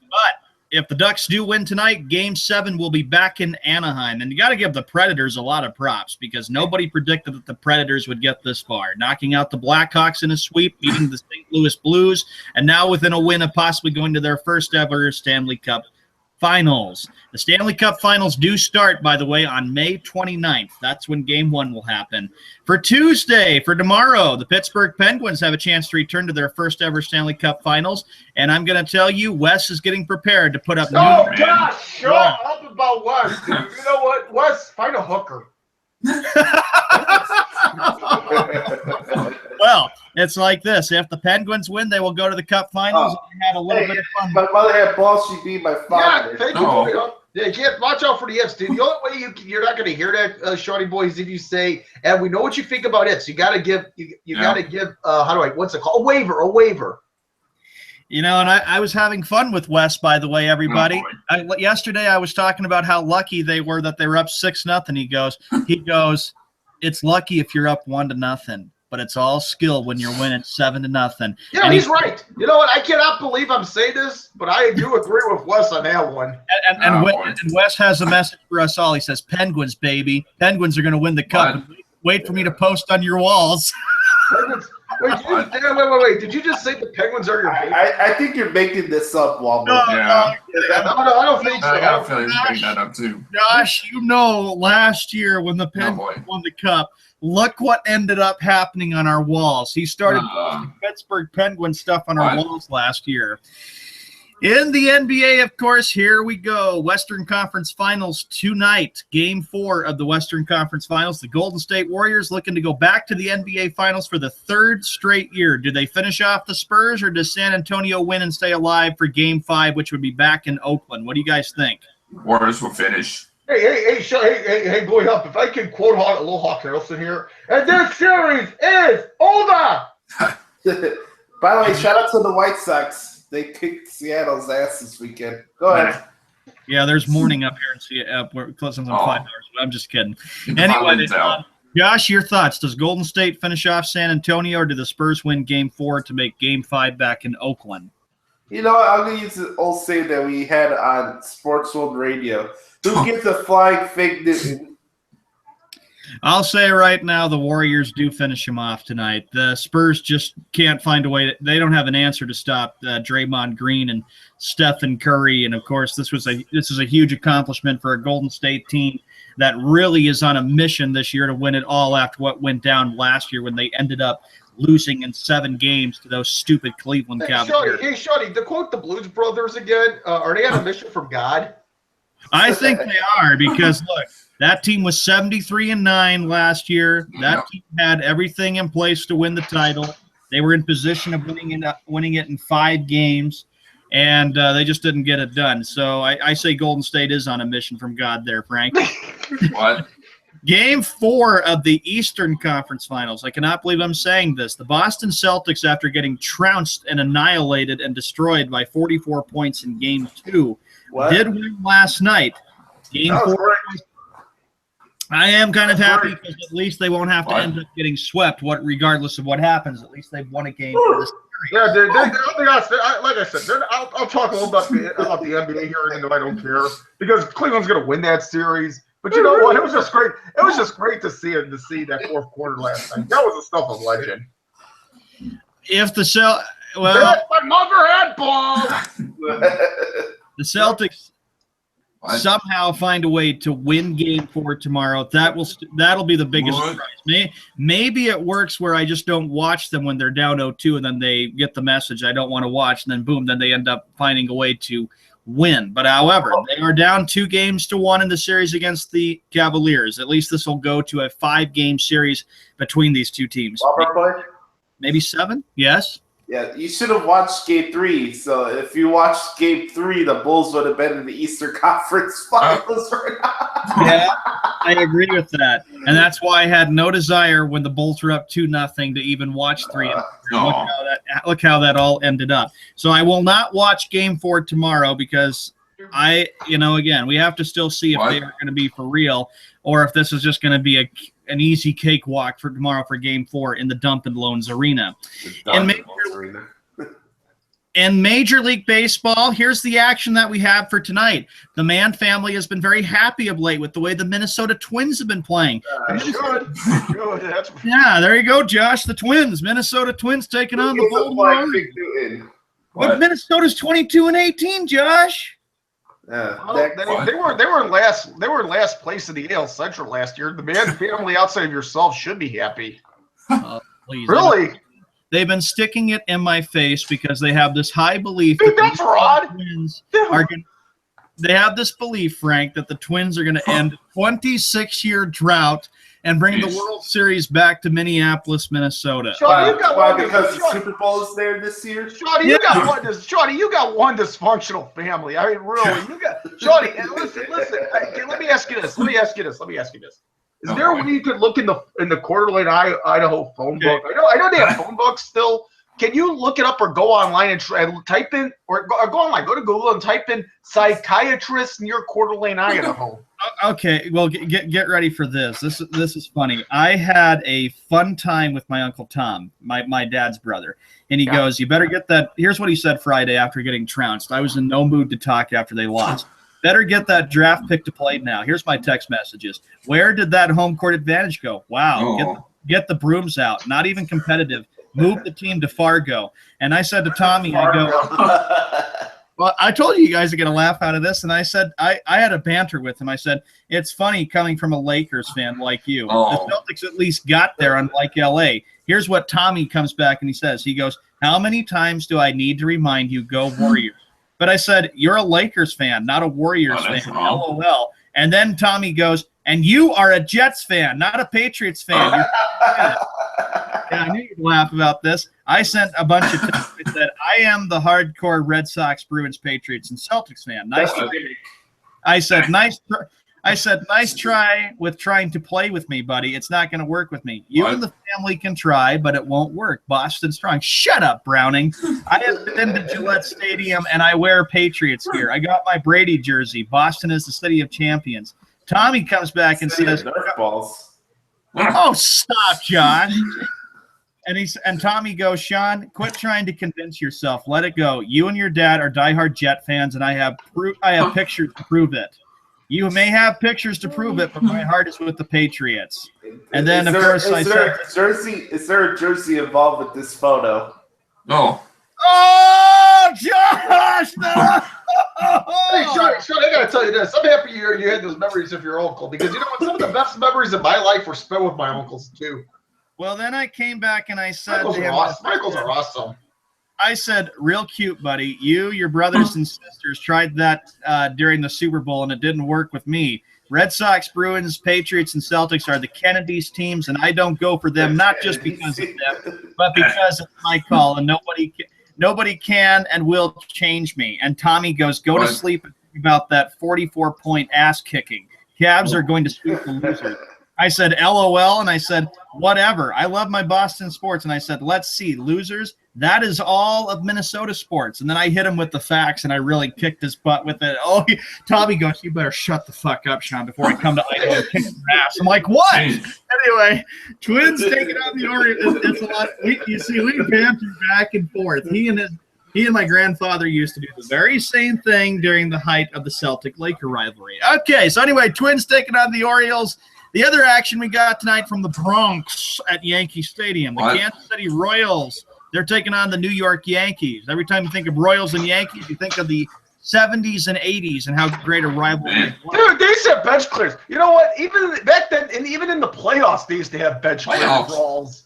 if the Ducks do win tonight, Game 7 will be back in Anaheim. And you got to give the Predators a lot of props because nobody predicted that the Predators would get this far. Knocking out the Blackhawks in a sweep, beating the St. Louis Blues, and now within a win of possibly going to their first ever Stanley Cup Finals. The Stanley Cup Finals do start, by the way, on May 29th. That's when Game 1 will happen. For Tuesday, for tomorrow, the Pittsburgh Penguins have a chance to return to their first ever Stanley Cup Finals. And I'm going to tell you, Wes is getting prepared to put up Oh, gosh, shut up about Wes, dude. You know what? Wes, find a hooker. Well, it's like this. If the Penguins win, they will go to the Cup Finals. And had a little bit of fun. My mother had balls. She'd be my father. Yeah, thank you. Yeah, you can't watch out for the ifs, dude. The only way you're not going to hear that, Shorty boy, is if you say, and we know what you think about ifs. You got to give, got to give, what's it called? A waiver. You know, and I was having fun with Wes, by the way, everybody. Yesterday I was talking about how lucky they were that they were up 6-0. He goes, it's lucky if you're up 1-0, but it's all skill when you're winning 7-0. Yeah, and he's right. You know what? I cannot believe I'm saying this, but I do agree with Wes on that one. And Wes has a message for us all. He says, Penguins, baby. Penguins are going to win the Cup. Wait for me to post on your walls. Wait. Did you just say the Penguins are your baby? I think you're making this up, Walter. No, I don't think so. I got a feeling he's making that up too. Josh, you know, last year when the Penguins won the Cup, look what ended up happening on our walls. He started posting Pittsburgh Penguin stuff on our walls last year. In the NBA, of course, here we go. Western Conference Finals tonight. Game 4 of the Western Conference Finals. The Golden State Warriors looking to go back to the NBA Finals for the 3rd straight year. Do they finish off the Spurs, or does San Antonio win and stay alive for Game 5, which would be back in Oakland? What do you guys think? Warriors will finish. Hey, boy, up. If I can quote a little Hawk Harrelson here. And this series is over! By the way, shout out to the White Sox. They kicked Seattle's ass this weekend. Go ahead. Yeah, there's morning up here in Seattle. We're closing in 5 hours. But I'm just kidding. Anyway, Josh, your thoughts. Does Golden State finish off San Antonio, or do the Spurs win Game 4 to make Game 5 back in Oakland? You know, I'm going to use the old saying that we had on Sports World Radio. Who gets a flying fake news? I'll say right now the Warriors do finish him off tonight. The Spurs just can't find a way. They don't have an answer to stop Draymond Green and Stephen Curry. And, of course, this is a huge accomplishment for a Golden State team that really is on a mission this year to win it all after what went down last year when they ended up losing in 7 games to those stupid Cleveland Cavaliers. Shorty, to quote the Blues Brothers again, are they on a mission from God? I think they are because, look, that team was 73-9 last year. That team had everything in place to win the title. They were in position of winning it in 5 games, and they just didn't get it done. So I say Golden State is on a mission from God there, Frank. What? Game 4 of the Eastern Conference Finals. I cannot believe I'm saying this. The Boston Celtics, after getting trounced and annihilated and destroyed by 44 points in Game 2, did win last night. Game 4. I am kind of happy because at least they won't have to end up getting swept. Regardless of what happens, at least they've won a game for this series. Yeah, like I said, I'll talk a little about the NBA here, even though I don't care, because Cleveland's going to win that series. But you know what? It was just great. It was just great to see that 4th quarter last night. That was the stuff of legend. If the my mother had balls. The Celtics somehow find a way to win Game 4 tomorrow, that'll be the biggest surprise. Maybe it works where I just don't watch them when they're down 0-2, and then they get the message I don't want to watch, and then boom, then they end up finding a way to win. But however, they are down 2-1 in the series against the Cavaliers. At least this will go to a 5-game series between these two teams. Maybe 7? Yes. Yeah, you should have watched Game 3. So if you watched Game 3, the Bulls would have been in the Eastern Conference Finals right now. Yeah, I agree with that. And that's why I had no desire when the Bulls were up 2-0 to even watch 3. Look how that all ended up. So I will not watch Game 4 tomorrow because again, we have to still see if they are going to be for real or if this is just going to be an easy cakewalk for tomorrow for Game 4 in the Dump and Loans Arena. In Major League Baseball, here's the action that we have for tonight. The Mann family has been very happy of late with the way the Minnesota Twins have been playing. Good. That's Yeah, there you go, Josh. The Twins, Minnesota Twins taking on the Baltimore. But Minnesota's 22-18, Josh. well, they were in last place in the AL Central last year. The Mann family, outside of yourself, should be happy. Please, Really? They've been sticking it in my face because they have this high belief Dude, that that's the Rod. Twins are going. They have this belief, Frank, that the Twins are going to end a 26-year drought and bring the World Series back to Minneapolis, Minnesota. Shawty, you got one because the Super Bowl is there this year. Shawty, you got one dysfunctional family. I mean, really, you got Shawty. And listen. Okay, let me ask you this. Is there a way you could look in the Coeur d'Alene, Idaho phone book? I know they have phone books still. Can you look it up or go online and try and type in or go online, go to Google and type in psychiatrist near Coeur d'Alene, Idaho? Okay, well, get ready for this. This is funny. I had a fun time with my Uncle Tom, my dad's brother, and he goes, "You better get that." Here's what he said Friday after getting trounced. I was in no mood to talk after they lost. Better get that draft pick to play now. Here's my text messages. Where did that home court advantage go? Wow, get the brooms out. Not even competitive. Move the team to Fargo. And I said to Tommy, I go, well, I told you guys are going to laugh out of this. And I said, I had a banter with him. I said, it's funny coming from a Lakers fan like you. The Celtics at least got there, unlike L.A. Here's what Tommy comes back and he says. He goes, how many times do I need to remind you, go Warriors? But I said, you're a Lakers fan, not a Warriors fan. LOL. And then Tommy goes, and you are a Jets fan, not a Patriots fan. Yeah, I knew you'd laugh about this. I sent a bunch of texts that said, I am the hardcore Red Sox, Bruins, Patriots, and Celtics fan. Nice try. I said, nice try with trying to play with me, buddy. It's not going to work with me. You and the family can try, but it won't work. Boston strong. Shut up, Browning. I have been to Gillette Stadium, and I wear Patriots gear. I got my Brady jersey. Boston is the city of champions. Tommy comes back and says, oh, stop, John. And Tommy goes, Sean, quit trying to convince yourself. Let it go. You and your dad are diehard Jet fans, and I have pictures to prove it. You may have pictures to prove it, but my heart is with the Patriots. And then, of course, is there a jersey involved with this photo? No. Oh, Josh! No! Hey, Sean, I gotta tell you this. I'm happy you had those memories of your uncle because you know what? Some of the best memories of my life were spent with my uncles too. Well, then I came back and I said, Michael's are awesome. I said, real cute, buddy. You, your brothers and sisters tried that during the Super Bowl, and it didn't work with me. Red Sox, Bruins, Patriots, and Celtics are the Kennedy's teams, and I don't go for them, not just because of them, but because it's my call, and nobody can and will change me. And Tommy goes, go to sleep and think about that 44-point ass kicking. Cavs are going to sweep the losers. I said, LOL, and I said, whatever. I love my Boston sports. And I said, let's see, losers, that is all of Minnesota sports. And then I hit him with the facts, and I really kicked his butt with it. Oh, Tommy goes, you better shut the fuck up, Sean, before I come to Idaho and kick your ass. I'm like, what? Anyway, Twins taking on the Orioles. It's a lot. You see, we banter back and forth. He and my grandfather used to do the very same thing during the height of the Celtic-Laker rivalry. Okay, so anyway, Twins taking on the Orioles. The other action we got tonight from the Bronx at Yankee Stadium, the Kansas City Royals, they're taking on the New York Yankees. Every time you think of Royals and Yankees, you think of the 70s and 80s and how great a rivalry it was. Dude, they used to have bench clears. You know what? Even back then, and even in the playoffs, they used to have bench clear brawls.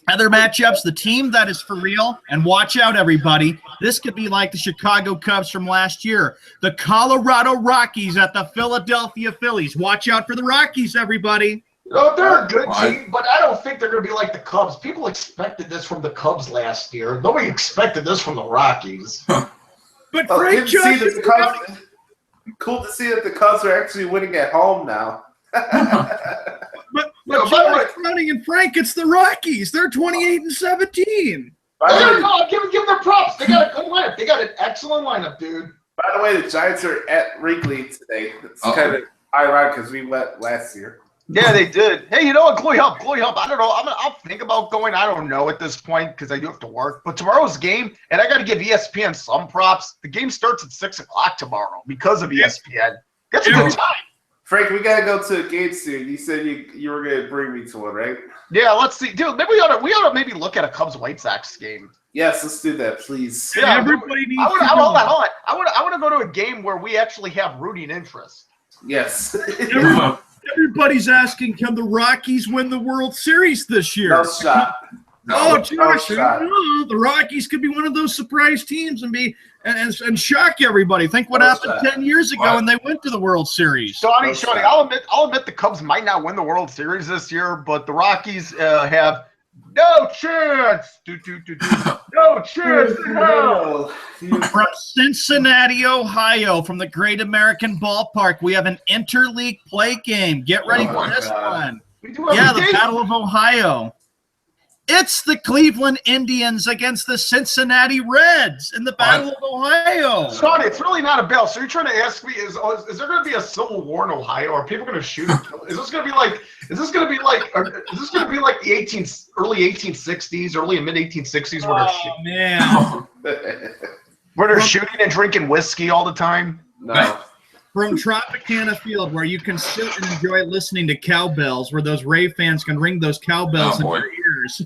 Other matchups, the team that is for real, and watch out, everybody. This could be like the Chicago Cubs from last year. The Colorado Rockies at the Philadelphia Phillies. Watch out for the Rockies, everybody. You know, they're a good team, but I don't think they're going to be like the Cubs. People expected this from the Cubs last year. Nobody expected this from the Rockies. But Frank cool to see that the Cubs are actually winning at home now. But running and Frank, it's the Rockies. They're 28-17. Give them their props. They got a good lineup. They got an excellent lineup, dude. By the way, the Giants are at Wrigley today. It's kind of ironic because we went last year. Yeah, they did. Hey, you know what? Glory help. I don't know. I'll think about going. I don't know at this point because I do have to work. But tomorrow's game, and I got to give ESPN some props. The game starts at 6 o'clock tomorrow because of ESPN. That's a good time. Frank, we gotta go to a game soon. You said you were gonna bring me to one, right? Yeah, let's see, dude. Maybe we ought to maybe look at a Cubs White Sox game. Yes, let's do that, please. Yeah, Everybody needs hold to on. know. I want to go to a game where we actually have rooting interest. Yes. Everybody's asking, can the Rockies win the World Series this year? No shot. Oh, No Josh, shot. the Rockies could be one of those surprise teams and shock everybody. Think what No happened shot. 10 years ago when they went to the World Series. Shawnee, I'll admit the Cubs might not win the World Series this year, but the Rockies have no chance. No chance in hell. From Cincinnati, Ohio, from the Great American Ballpark, we have an interleague play game. Get ready for this one. We do have Yeah, a the game. Battle of Ohio. It's the Cleveland Indians against the Cincinnati Reds in the Battle of Ohio. Shawnee, it's really not a bell. So you're trying to ask me, is there going to be a civil war in Ohio? Are people going to shoot? Is this going to be like the early 1860s, early and mid 1860s where they're shooting and drinking whiskey all the time? No. From Tropicana Field, where you can sit and enjoy listening to cowbells, where those Ray fans can ring those cowbells in your ears.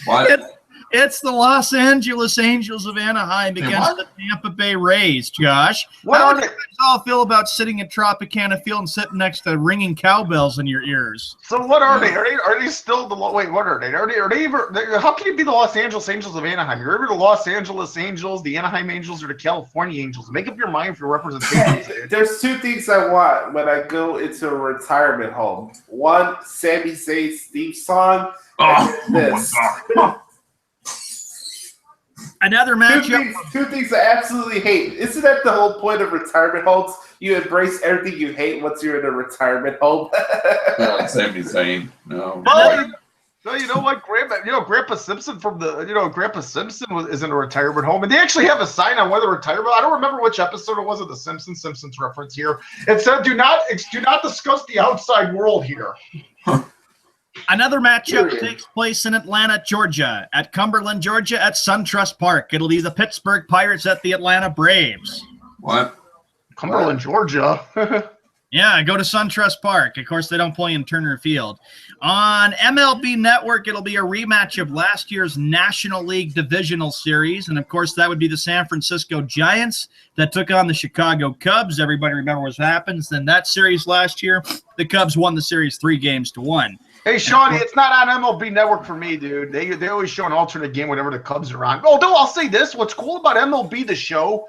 What? It's the Los Angeles Angels of Anaheim against the Tampa Bay Rays, Josh. How do you guys all feel about sitting at Tropicana Field and sitting next to ringing cowbells in your ears? So what are they? Are they still the wait? What are they? Are they ever? How can you be the Los Angeles Angels of Anaheim? You're either the Los Angeles Angels, the Anaheim Angels, or the California Angels. Make up your mind for your representation. There's two things I want when I go into a retirement home. One, Sami Zayn's theme song. Oh, And this. Another matchup. Two things I absolutely hate. Isn't that the whole point of retirement homes? You embrace everything you hate once you're in a retirement home. Sami Zayn. No. Well, you know what, Grandpa Simpson Grandpa Simpson is in a retirement home, and they actually have a sign on whether retirement. I don't remember which episode it was of the Simpsons reference here. It said, "Do not discuss the outside world here." Another matchup takes place in Atlanta, Georgia, at Cumberland, Georgia, at SunTrust Park. It'll be the Pittsburgh Pirates at the Atlanta Braves. What? Cumberland, Georgia. Yeah, go to SunTrust Park. Of course, they don't play in Turner Field. On MLB Network, it'll be a rematch of last year's National League Divisional Series. And, of course, that would be the San Francisco Giants that took on the Chicago Cubs. Everybody remember what happens. In that series last year, the Cubs won the series 3-1. Hey, Shawnee, it's not on MLB Network for me, dude. They always show an alternate game whenever the Cubs are on. Although I'll say this, what's cool about MLB The Show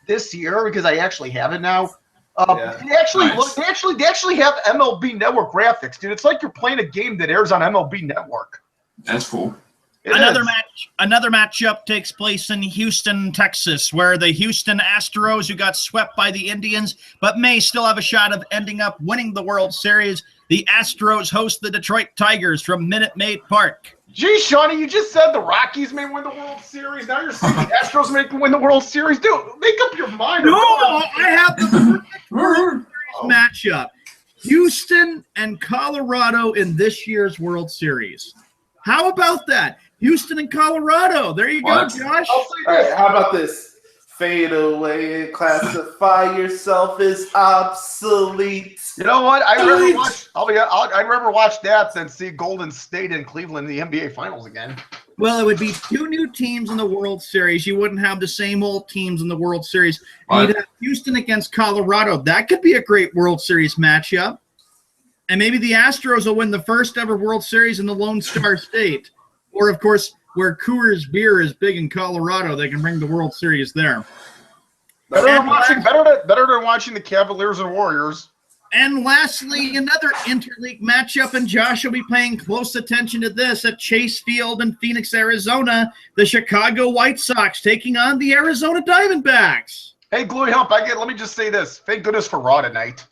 this year, because I actually have it now, they actually have MLB Network graphics, dude. It's like you're playing a game that airs on MLB Network. That's cool. Another matchup takes place in Houston, Texas, where the Houston Astros, who got swept by the Indians, but may still have a shot of ending up winning the World Series. The Astros host the Detroit Tigers from Minute Maid Park. Gee, Shawnee, you just said the Rockies may win the World Series. Now you're saying the Astros may win the World Series. Dude, make up your mind. No, I have the World Series matchup. Houston and Colorado in this year's World Series. How about that? Houston and Colorado. There you go, Josh. All right, how about this? Fade away and classify yourself as obsolete. You know what? I'd rather watch that than see Golden State and Cleveland in the NBA Finals again. Well, it would be two new teams in the World Series. You wouldn't have the same old teams in the World Series. You'd have Houston against Colorado. That could be a great World Series matchup. And maybe the Astros will win the first ever World Series in the Lone Star State. Or, of course, where Coors beer is big in Colorado, they can bring the World Series there. Better than watching the Cavaliers and Warriors. And lastly, another interleague matchup, and Josh will be paying close attention to this at Chase Field in Phoenix, Arizona. The Chicago White Sox taking on the Arizona Diamondbacks. Hey, Glory Hump, let me just say this. Thank goodness for Raw tonight.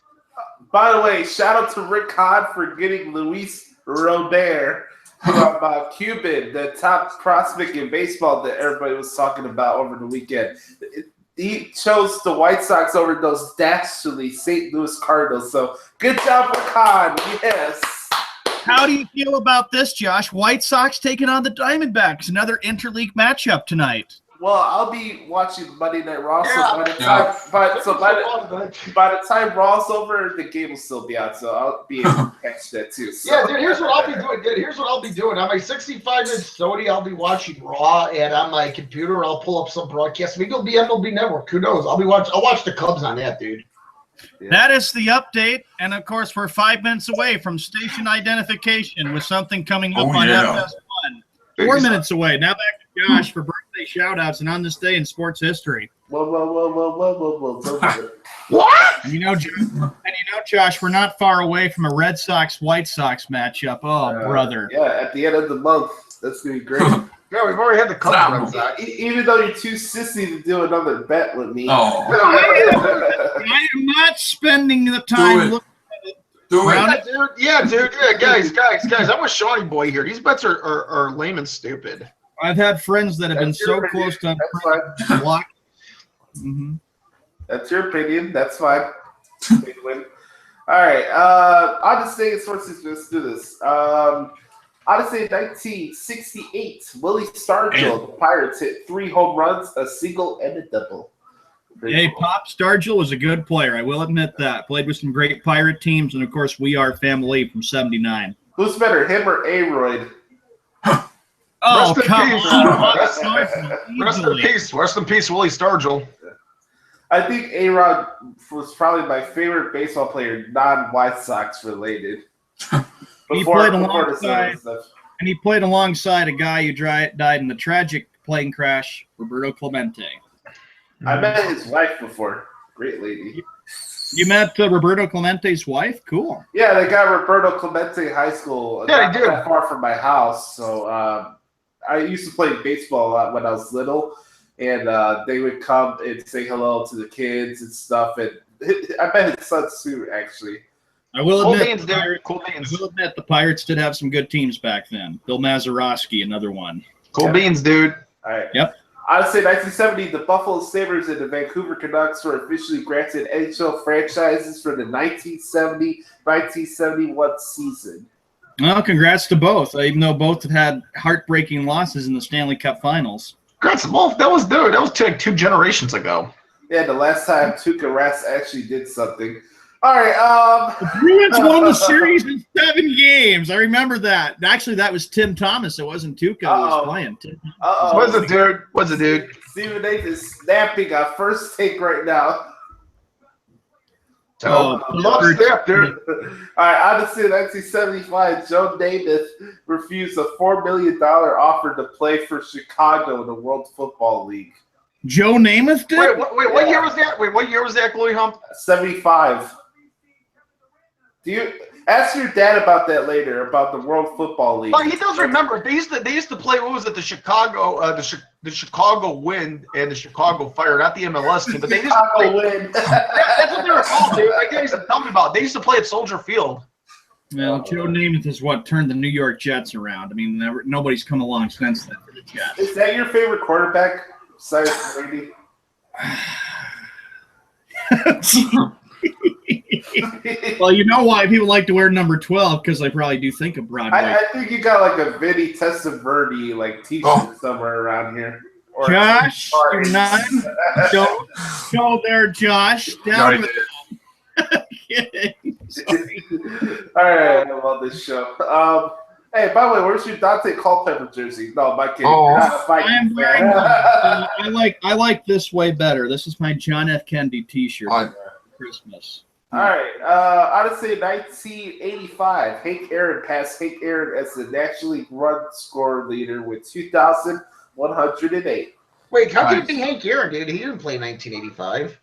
By the way, shout out to Rick Hahn for getting Luis Robert from Cuban, the top prospect in baseball that everybody was talking about over the weekend. he chose the White Sox over those dastardly St. Louis Cardinals. So good job for Khan. Yes. How do you feel about this, Josh? White Sox taking on the Diamondbacks, another interleague matchup tonight. Well, I'll be watching Monday Night Raw. Yeah. So by the time Raw's over, the game will still be out. So I'll be able to catch that too. So. Yeah, dude, here's what I'll be doing. Here's what I'll be doing. On my 65-inch Sony, I'll be watching Raw, and on my computer, I'll pull up some broadcast. Maybe it'll be MLB Network. Who knows? I'll watch the Cubs on that, dude. Yeah. That is the update, and of course, we're 5 minutes away from station identification with something coming up on FS1. 4 minutes away. Now back to Josh for birthday shout-outs and on this day in sports history. Whoa. What? You know, Josh, we're not far away from a Red Sox-White Sox matchup. Oh, brother. Yeah, at the end of the month. That's going to be great. Yeah, we've already had the Cubs. Even though you're too sissy to do another bet with me. Oh. I am not spending the time looking at it. Do Round it. Yeah, dude. Yeah, guys. I'm with Shawnee Boy here. These bets are lame and stupid. I've had friends that have been That's your so opinion. close to That's fine. block. Mm-hmm. That's your opinion. That's fine. Big win. All right. I'll just say sources. Let's do this. I'll just say 1968. Willie Stargell, the Pirates hit 3 home runs, a single, and a double. Hey, Pop Stargell was a good player. I will admit that. Played with some great Pirate teams, and of course, We Are Family from '79. Who's better, him or Aroyd? Oh, Rest in come peace. on. Rest in peace. Rest in peace, Willie Stargell. I think A-Rod was probably my favorite baseball player, non-White Sox related. He played alongside, and he played alongside a guy who died in the tragic plane crash, Roberto Clemente. I met his wife before. Great lady. You met Roberto Clemente's wife? Cool. Yeah, they got Roberto Clemente High School. Yeah, not they do. that far from my house. So I used to play baseball a lot when I was little, and they would come and say hello to the kids and stuff. And I met his son too, actually. I will Cool admit, beans, dude. Cool beans. I will admit the Pirates did have some good teams back then. Bill Mazeroski, another one. Cool beans, dude. All right. Yep. I'd say 1970, the Buffalo Sabres and the Vancouver Canucks were officially granted NHL franchises for the 1970-1971 season. Well, congrats to both, even though both have had heartbreaking losses in the Stanley Cup Finals. Congrats, Wolf. That was like 2 generations ago. Yeah, the last time Tuukka Rask actually did something. All right. The Bruins won the series in 7 games. I remember that. Actually, that was Tim Thomas. It wasn't Tuukka who was playing. Uh-oh. What's it, dude? Stephen Nath is snapping on first take right now. Love snap, dude. All right, honestly, in 1975, Joe Namath refused a $4 million offer to play for Chicago in the World Football League. Joe Namath did? Wait, what year was that? What year was that, Glory Hump? 75. Do you ask your dad about that later, about the World Football League? Oh, he does remember. They used to play. What was it? The Chicago, the Chicago Wind and the Chicago Fire, not the MLS team, but they used to play. Win. That's what they were called, dude. My dad used to tell me about. They used to play at Soldier Field. Well, Joe Namath is what turned the New York Jets around. I mean, nobody's come along since then for the Jets. Is that your favorite quarterback? Cyrus Brady. Well, you know why people like to wear number 12, because they probably do think of Broadway. I think you got like a Vinny Testaverde like T-shirt somewhere around here. Or Josh, you're not. Don't go there, Josh. Down with All right, I love this show. Hey, by the way, where's your Dante Culpepper jersey? No, my kid. I am wearing I like this way better. This is my John F. Kennedy T-shirt for Christmas. All right, I'd say 1985. Hank Aaron passed Hank Aaron as the National League run score leader with 2,108. Wait, how could it be Hank Aaron, dude? He didn't play in 1985.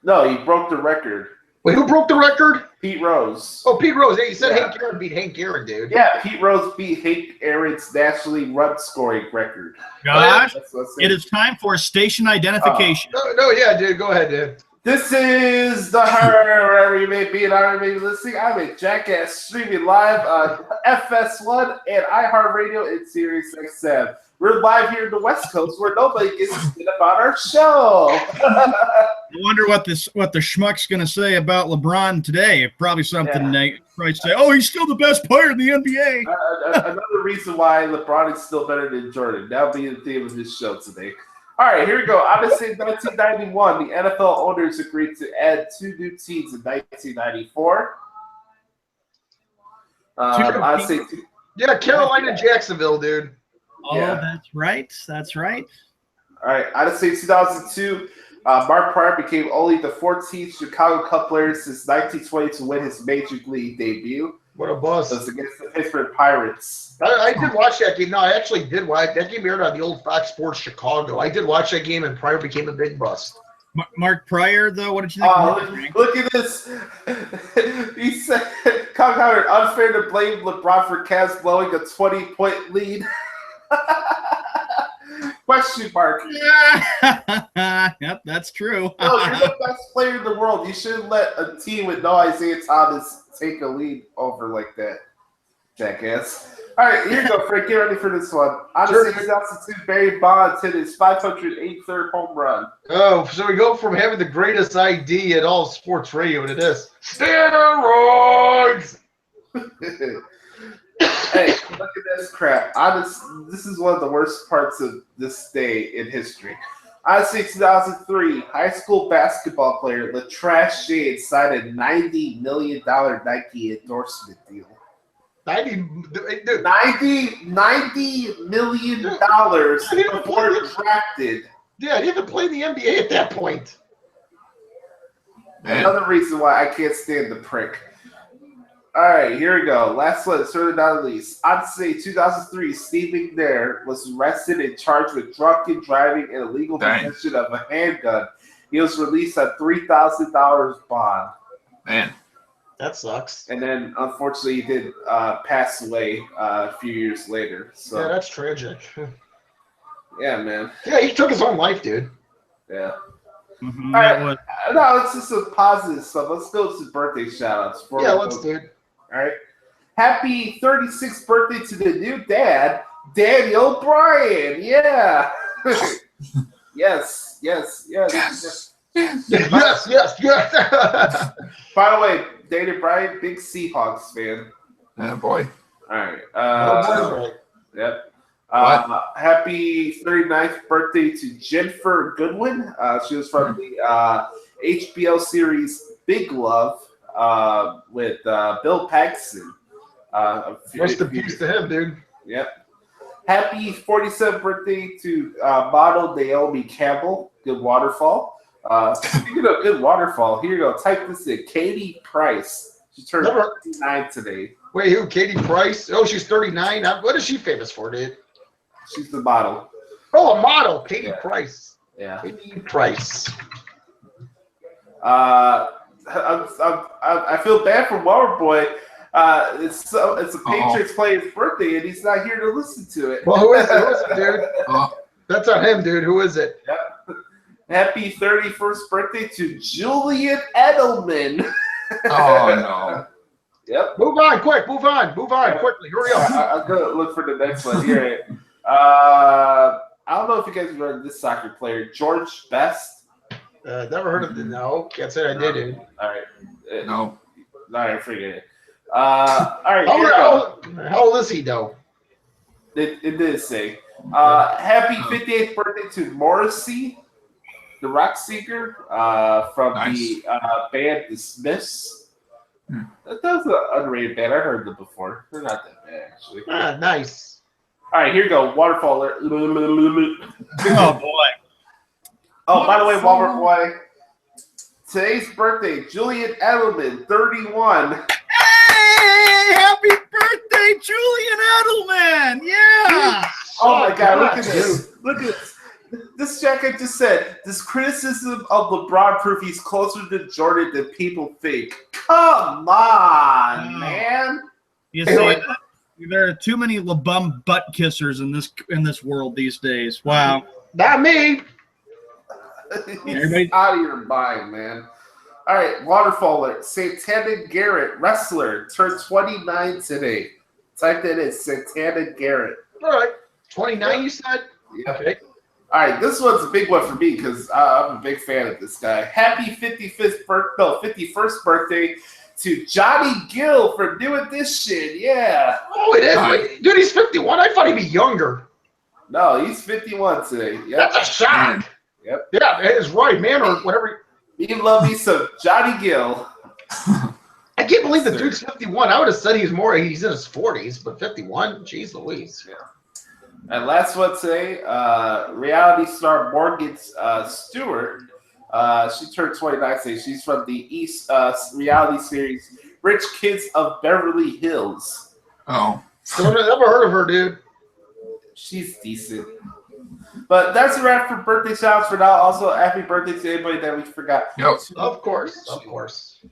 No, he broke the record. Wait, who broke the record? Pete Rose. Oh, Pete Rose. Hey, you said Hank Aaron beat Hank Aaron, dude. Yeah, Pete Rose beat Hank Aaron's National League run scoring record. Josh, it is time for station identification. No, yeah, dude. Go ahead, dude. This is the Her, wherever you may be and I may be listening. I'm a Jackass streaming live on FS1 and iHeartRadio and SiriusXM. We're live here in the West Coast where nobody gets to spit about our show. I wonder what the schmuck's going to say about LeBron today. Probably something they probably say, oh, he's still the best player in the NBA. Another reason why LeBron is still better than Jordan. That'll be the theme of this show today. All right, here we go. Obviously, in 1991, the NFL owners agreed to add 2 new teams in 1994. Carolina, Jacksonville, dude. Oh, that's right. That's right. All right, Odyssey 2002. Mark Pryor became only the 14th Chicago Cub player since 1920 to win his major league debut. What a bust. It was against the Pittsburgh Pirates. I did watch that game. No, I actually did watch that game aired on the old Fox Sports Chicago. I did watch that game, and Pryor became a big bust. Mark Pryor, though, what did you think? Look at this. He said, Howard, unfair to blame LeBron for Cavs blowing a 20-point lead. Question mark. Yep, that's true. No, you're the best player in the world. You shouldn't let a team with no Isaiah Thomas take a lead over like that, jackass. All right, here you go, Frank. Get ready for this one. Odyssey 2002, Barry Bonds hit his 583rd home run. Oh, so we go from having the greatest ID at all sports radio to this. Steroids! Hey, look at this crap. This is one of the worst parts of this day in history. Odyssey 2003, high school basketball player LaTrash Shade signed a $90 million Nike endorsement deal. $90 million before drafted. Yeah, he didn't play the NBA at that point. Another reason why I can't stand the prick. All right, here we go. Last one, certainly not least. Odyssey 2003, Steve McNair was arrested and charged with drunken driving and illegal possession of a handgun. He was released on $3,000 bond. Man. That sucks. And then, unfortunately, he did pass away a few years later. So yeah, that's tragic. Yeah, man. Yeah, he took his own life, dude. Yeah. Mm-hmm. All right. No, it's just some positive stuff. Let's go to birthday shout-outs. Yeah, let's do it. All right. Happy 36th birthday to the new dad, Daniel Bryan. Yeah. Yes. By the way, Daniel Bryan, big Seahawks fan. Yeah, boy. All right. Yep. Happy 39th birthday to Jennifer Goodwin. She was from the HBO series Big Love with Bill Paxton. Rest in peace to him, dude. Yep. Happy 47th birthday to model Naomi Campbell. Good waterfall. Speaking of good waterfall, here you go. Type this in. Katie Price. She turned 39 today. Wait, who? Katie Price? Oh, she's 39. What is she famous for, dude? She's the model. Oh, a model. Katie Price. Yeah. Katie Price. I feel bad for Waterboy. It's a Patriots player's birthday, and he's not here to listen to it. Well, who is it, dude? That's on him, dude. Who is it? Yep. Happy 31st birthday to Julian Edelman. Oh, no. Yep. Move on, quick. Move on, quickly. Hurry up. I'm going to look for the next one here. I don't know if you guys remember this soccer player, George Best. Never heard of it. No, can't say I did, dude. All right. No. All right, forget it. All right. How old is he, though? It did say. Happy 58th birthday to Morrissey, the rock singer from the band The Smiths. That was an underrated band. I heard them before. They're not that bad, actually. Nice. All right, here you go. Waterfall alert. Oh, boy. Oh, by the way, Waterboy, today's birthday, Julian Edelman, 31. Hey, happy birthday, Julian Edelman. Yeah. Oh, my God, look at this. Look at this. This jacket just said, this criticism of LeBron proof he's closer to Jordan than people think. Come on, man. You see, there are too many LeBum butt kissers in this world these days. Wow. Not me. He's out of your mind, man. All right, Waterfaller, Santana Garrett, wrestler, turned 29 today. Type that in, Santana Garrett. All right, 29, you said? Yeah. Okay. All right, this one's a big one for me because I'm a big fan of this guy. Happy 51st birthday to Johnny Gill for doing this shit. Yeah. Oh, it is. Wait, dude, he's 51. I thought he'd be younger. No, he's 51 today. Yep. That's a shock. Yep. Yeah, it is right, man, or whatever. Me love me some Johnny Gill. I can't believe the dude's 51. I would have said he's in his 40s, but 51? Jeez Louise. Yeah. And last one today, reality star Morgan Stewart. She turned 29 today. She's from the East reality series Rich Kids of Beverly Hills. Oh. I've never heard of her, dude. She's decent. But that's a wrap for birthday shouts for now. Also, happy birthday to anybody that we forgot. Yep. Of course.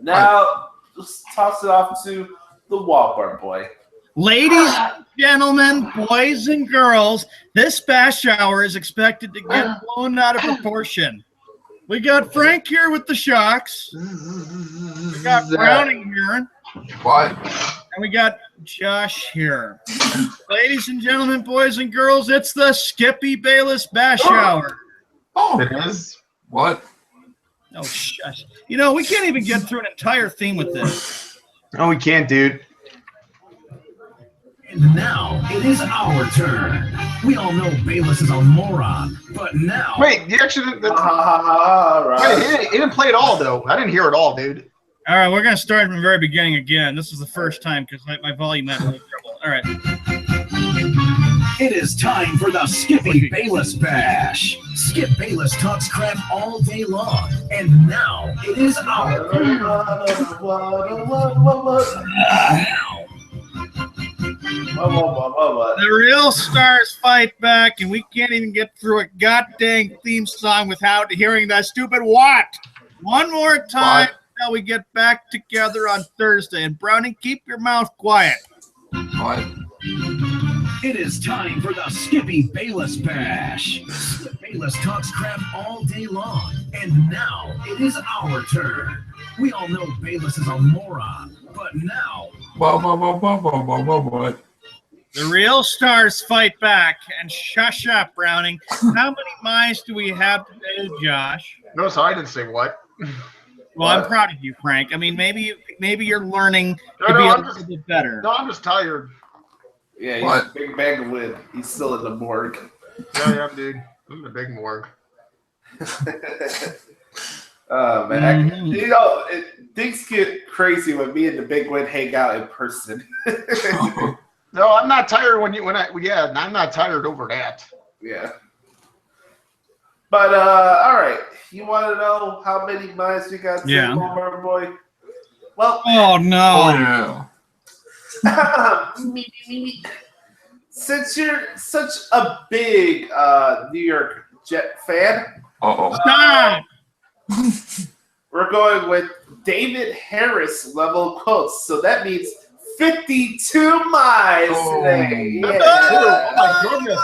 Now, let's toss it off to the Walmart boy. Ladies and gentlemen, boys and girls, this bash hour is expected to get blown out of proportion. We got Frank here with the shocks. We got Browning here. What? And we got Josh here. Ladies and gentlemen, boys and girls, it's the Skippy Bayless Bash Hour. Oh, It is. what? Oh, shush. You know, we can't even get through an entire theme with this. No, we can't, dude. And now it is our turn. We all know Bayless is a moron, but now... Wait, you actually didn't. Right. Wait, he didn't play it all, though. I didn't hear it all, dude. All right, we're going to start from the very beginning again. This is the first time because my volume had a little trouble. All right. It is time for the Skippy Bayless Bash. Skip Bayless talks crap all day long, and now it is our turn. Now, the real stars fight back, and we can't even get through a goddamn theme song without hearing that stupid what. One more time until we get back together on Thursday. And Browning, keep your mouth quiet. What? it is time for the Skippy Bayless Bash. Skip Bayless talks crap all day long, and now it is our turn. We all know Bayless is a moron, but now... What? The real stars fight back, and shush up, Browning. How many mice do we have today, Josh? No, so I didn't say what. Well, I'm proud of you, Frank. I mean, maybe you're learning to be a little bit better. No, I'm just tired. Yeah, he's What? a big bag of wood. He's still in the morgue. Yeah, dude. I'm in a big morgue. Oh, man. Mhm. You know, things get crazy when me and the big wood hang out in person. No, I'm not tired I'm not tired over that. Yeah. But, all right. You want to know how many mice we got today, Yeah. Walmart boy? Well, Oh, no. yeah. since you're such a big New York Jet fan, Stop! we're going with David Harris level quotes. So that means 52 miles today. Oh Yeah. my goodness.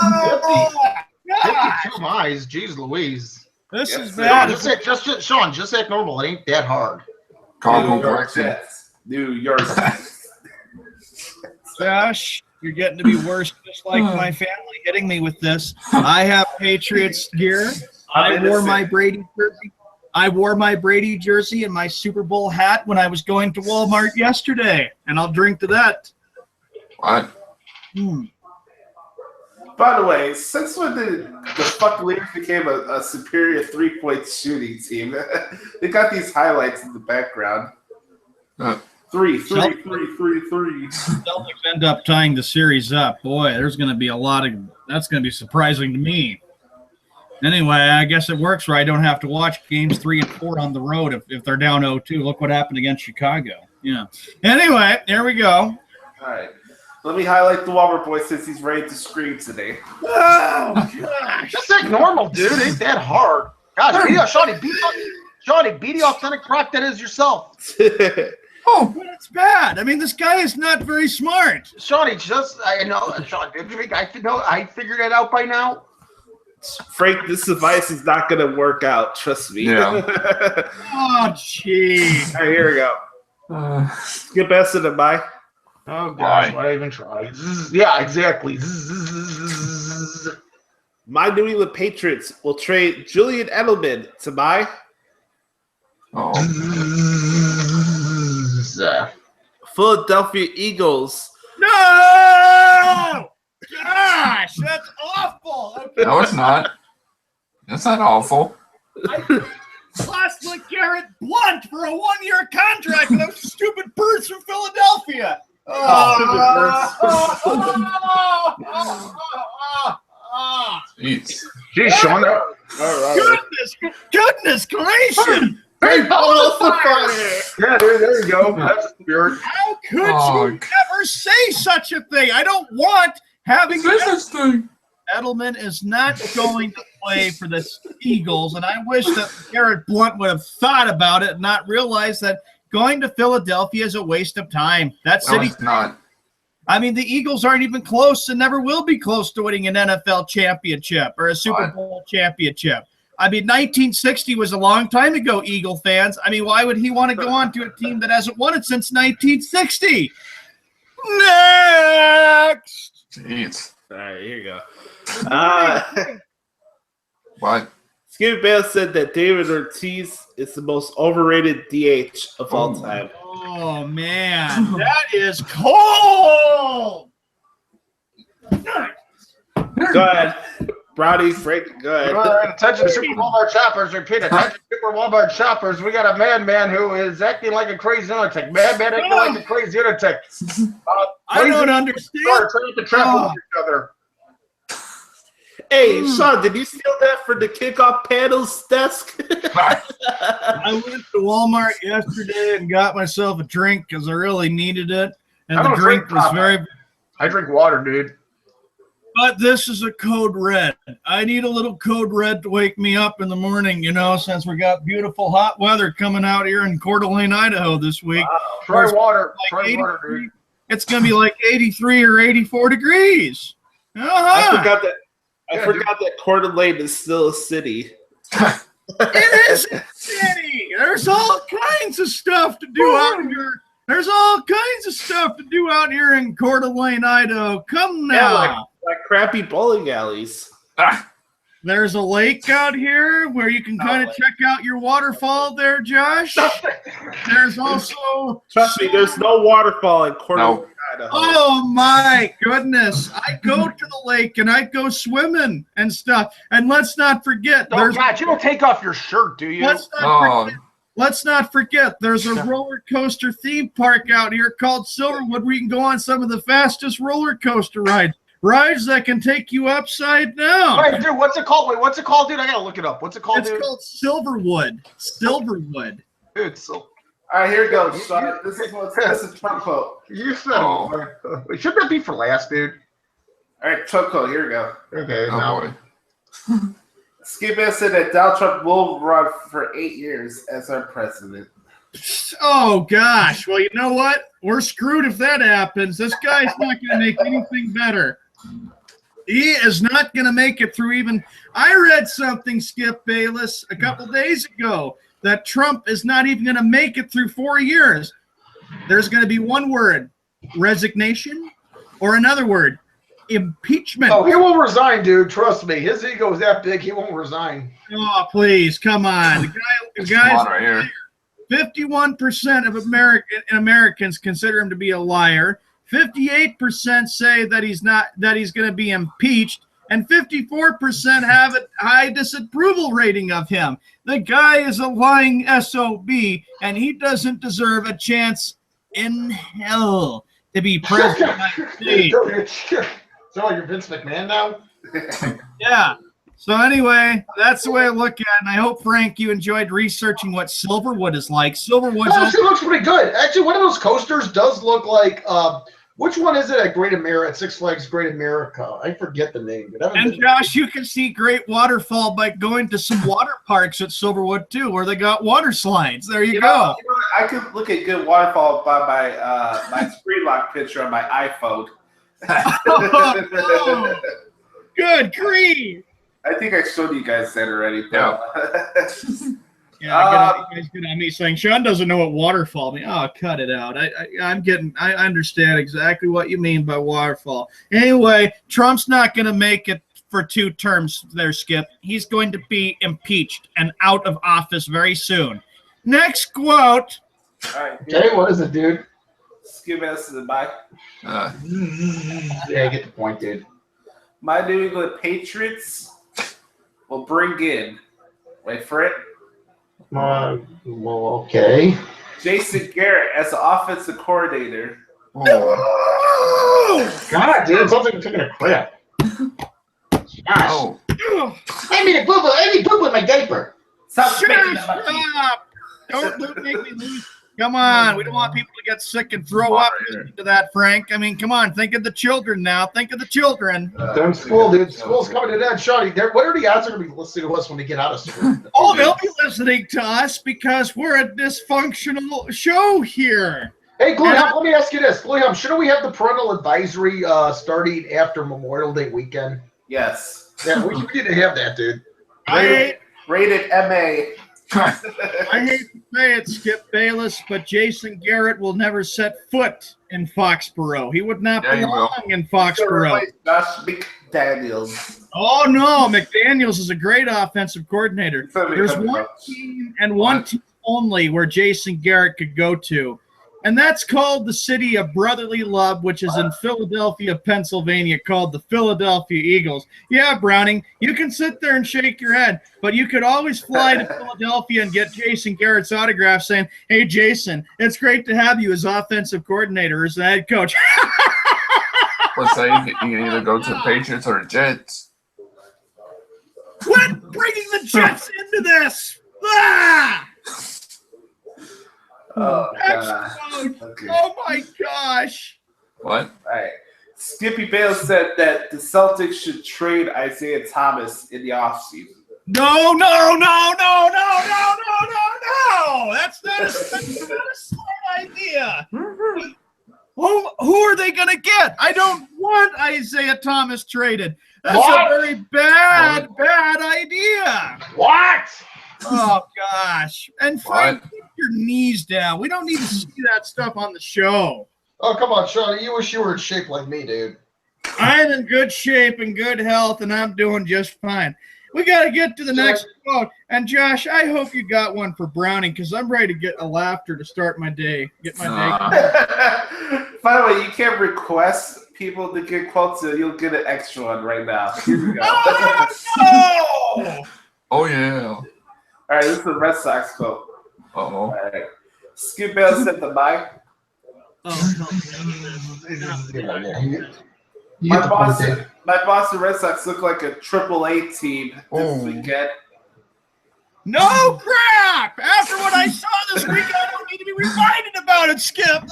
52 miles. Jeez Louise. This Yes, is sir. bad. Sean, just act normal. It ain't that hard. Cargo New York correction. Jets. New York Jets. Josh, you're getting to be worse, just like my family hitting me with this. I have Patriots gear. I wore my Brady jersey. I wore my Brady jersey and my Super Bowl hat when I was going to Walmart yesterday, and I'll drink to that. What? By the way, since when the Buccaneers became a superior three-point shooting team, they got these highlights in the background. Three. Celtics end up tying the series up. Boy, there's going to be that's going to be surprising to me. Anyway, I guess it works where I don't have to watch games 3 and 4 on the road if they're down 0-2. Look what happened against Chicago. Yeah. Anyway, here we go. All right. Let me highlight the Walmart boy since he's ready to scream today. Oh, gosh. Just act normal, dude. It ain't that hard. Gosh, Shawnee, be the authentic Croc that is yourself. Oh, but it's bad. I mean, this guy is not very smart. Shawnee, I know, Sean, did you think I figured it out by now? Frank, this advice is not going to work out. Trust me. Yeah. Oh, gee. All right, here we go. Skip S and a bye. Oh gosh, Bye. why even try? Yeah, exactly. My New England Patriots will trade Julian Edelman to my Oh, Philadelphia Eagles. No! Gosh, that's awful. Okay. no, it's not. That's not awful. I lost Garrett Blunt for a 1-year contract with those stupid birds from Philadelphia. Jeez. Geez, Sean. All right. Goodness gracious. Hey, fire. yeah, there you go. That's the spirit. How could Oh, you ever say such a thing? I don't want having Say this thing. Edelman is not going to play for the Eagles, and I wish that Garrett Blunt would have thought about it and not realized that going to Philadelphia is a waste of time. That No, city, it's not. I mean, the Eagles aren't even close and never will be close to winning an NFL championship or a Super Bowl championship. I mean, 1960 was a long time ago, Eagle fans. I mean, why would he want to go on to a team that hasn't won it since 1960? Next! Jeez. All right, here you go. What? Skip Bale said that David Ortiz is the most overrated DH of all time. Oh, man. That is cold! Go ahead. Brownie, Frank, go ahead. Attention, Super Walmart shoppers. Repeat, attention, Super Walmart shoppers. We got a man who is acting like a crazy lunatic. Man acting like a crazy lunatic. I don't understand. Trying to trap with each other. Hey, Sean, did you steal that for the kickoff panel's desk? I went to Walmart yesterday and got myself a drink because I really needed it. And I the don't drink drink was very... I drink water, dude. But this is a code red. I need a little code red to wake me up in the morning, since we got beautiful hot weather coming out here in Coeur d'Alene, Idaho this week. Try water. Like Try water, dude. It's going to be like 83 or 84 degrees. I forgot that Coeur d'Alene is still a city. It is a city. There's all kinds of stuff to do out here. There's all kinds of stuff to do out here in Coeur d'Alene, Idaho. Come now. Yeah, like crappy bowling alleys. There's a lake out here where you can kind of check out your waterfall there, Josh. There's also... Trust me, there's no waterfall in Coeur d'Alene, Idaho. Oh, my goodness. I go to the lake and I go swimming and stuff. And let's not forget... Oh, God, you don't take off your shirt, do you? Let's not forget, there's a roller coaster theme park out here called Silverwood where you can go on some of the fastest roller coaster rides that can take you upside down. Wait, dude, what's it called? Wait, what's it called, dude? I gotta look it up. What's it called, dude? It's called Silverwood. Silverwood. Dude, so... All right, here we go. Sean. This is Trump quote. You said shouldn't that be for last, dude? All right, Trump quote. Here we go. Okay, Oh, now. boy. Skip Bayless said that Donald Trump will run for 8 years as our president. Oh, gosh. Well, you know what? We're screwed if that happens. This guy's not going to make anything better. He is not going to make it through even. I read something, Skip Bayless, a couple days ago that Trump is not even going to make it through 4 years. There's going to be one word, resignation, or another word, impeachment. Oh, he won't resign, dude. Trust me. His ego is that big. He won't resign. Oh, please, come on. The guy's right here. 51% of Americans consider him to be a liar. 58% say that he's going to be impeached, and 54% have a high disapproval rating of him. The guy is a lying SOB, and he doesn't deserve a chance in hell to be president of the United States. So you're Vince McMahon now? Yeah. So anyway, that's the way I look at it, and I hope, Frank, you enjoyed researching what Silverwood is like. Silverwood actually looks pretty good. Actually, one of those coasters does look like which one is it at Great America, at Six Flags Great America? I forget the name. And Josh, you can see great waterfall by going to some water parks at Silverwood too, where they got water slides. There you go. I could look at good waterfall by my screen lock picture on my iPhone. Oh, no. Good grief. I think I showed you guys that already. Yeah. Yeah, you guys get on me saying Sean doesn't know what waterfall means. Oh, cut it out. I understand exactly what you mean by waterfall. Anyway, Trump's not going to make it for 2 terms there, Skip. He's going to be impeached and out of office very soon. Next quote. All right. Okay, what is it, dude? Skip answers the bye. Yeah, I get the point, dude. My New England Patriots will bring in. Wait for it. Well, okay. Jason Garrett as the offensive coordinator. Oh. God, dude, it sounds like I'm taking a crap. Gosh. Oh. I need poo-poo in my diaper. Stop Shut making that up. up. Don't make me lose. Come on. We don't want people to get sick and throw up listening to that, Frank. I mean, come on. Think of the children now. Think of the children. Damn school, dude. School's coming to that, Shawty. What are the odds they're going to be listening to us when they get out of school? Oh, they'll be listening to us because we're a dysfunctional show here. Hey, Glueham, let me ask you this. Glueham, shouldn't we have the parental advisory starting after Memorial Day weekend? Yes. Yeah, we need to have that, dude. Rated MA. I hate to say it, Skip Bayless, but Jason Garrett will never set foot in Foxborough. He would not belong in Foxborough. Josh McDaniels. Oh, no. McDaniels is a great offensive coordinator. There's one team and one team only where Jason Garrett could go to, and that's called the city of brotherly love, which is in Philadelphia, Pennsylvania, called the Philadelphia Eagles. Yeah, Browning, you can sit there and shake your head, but you could always fly to Philadelphia and get Jason Garrett's autograph saying, hey, Jason, it's great to have you as offensive coordinator, as the head coach. Let's say you can either go to the Patriots or the Jets. Quit bringing the Jets into this! Ah! Oh, God. Okay. Oh, my gosh. What? All right. Skippy Bale said that the Celtics should trade Isaiah Thomas in the offseason. No. That's not a smart idea. Who are they going to get? I don't want Isaiah Thomas traded. That's a very bad idea. What? Oh, gosh. And Frank, keep your knees down. We don't need to see that stuff on the show. Oh, come on, Shawty. You wish you were in shape like me, dude. I'm in good shape and good health, and I'm doing just fine. We got to get to the next quote. And, Josh, I hope you got one for Browning because I'm ready to get a laughter to start my day. Get my day. By the way, you can't request people to get quotes, so you'll get an extra one right now. Here we go. No! Oh, yeah. All right, this is the Red Sox quote. Uh-oh. All right. Skip Bale said the mic. My Boston Red Sox look like a AAA team this weekend. No crap! After what I saw this week, I don't need to be reminded about it, Skip.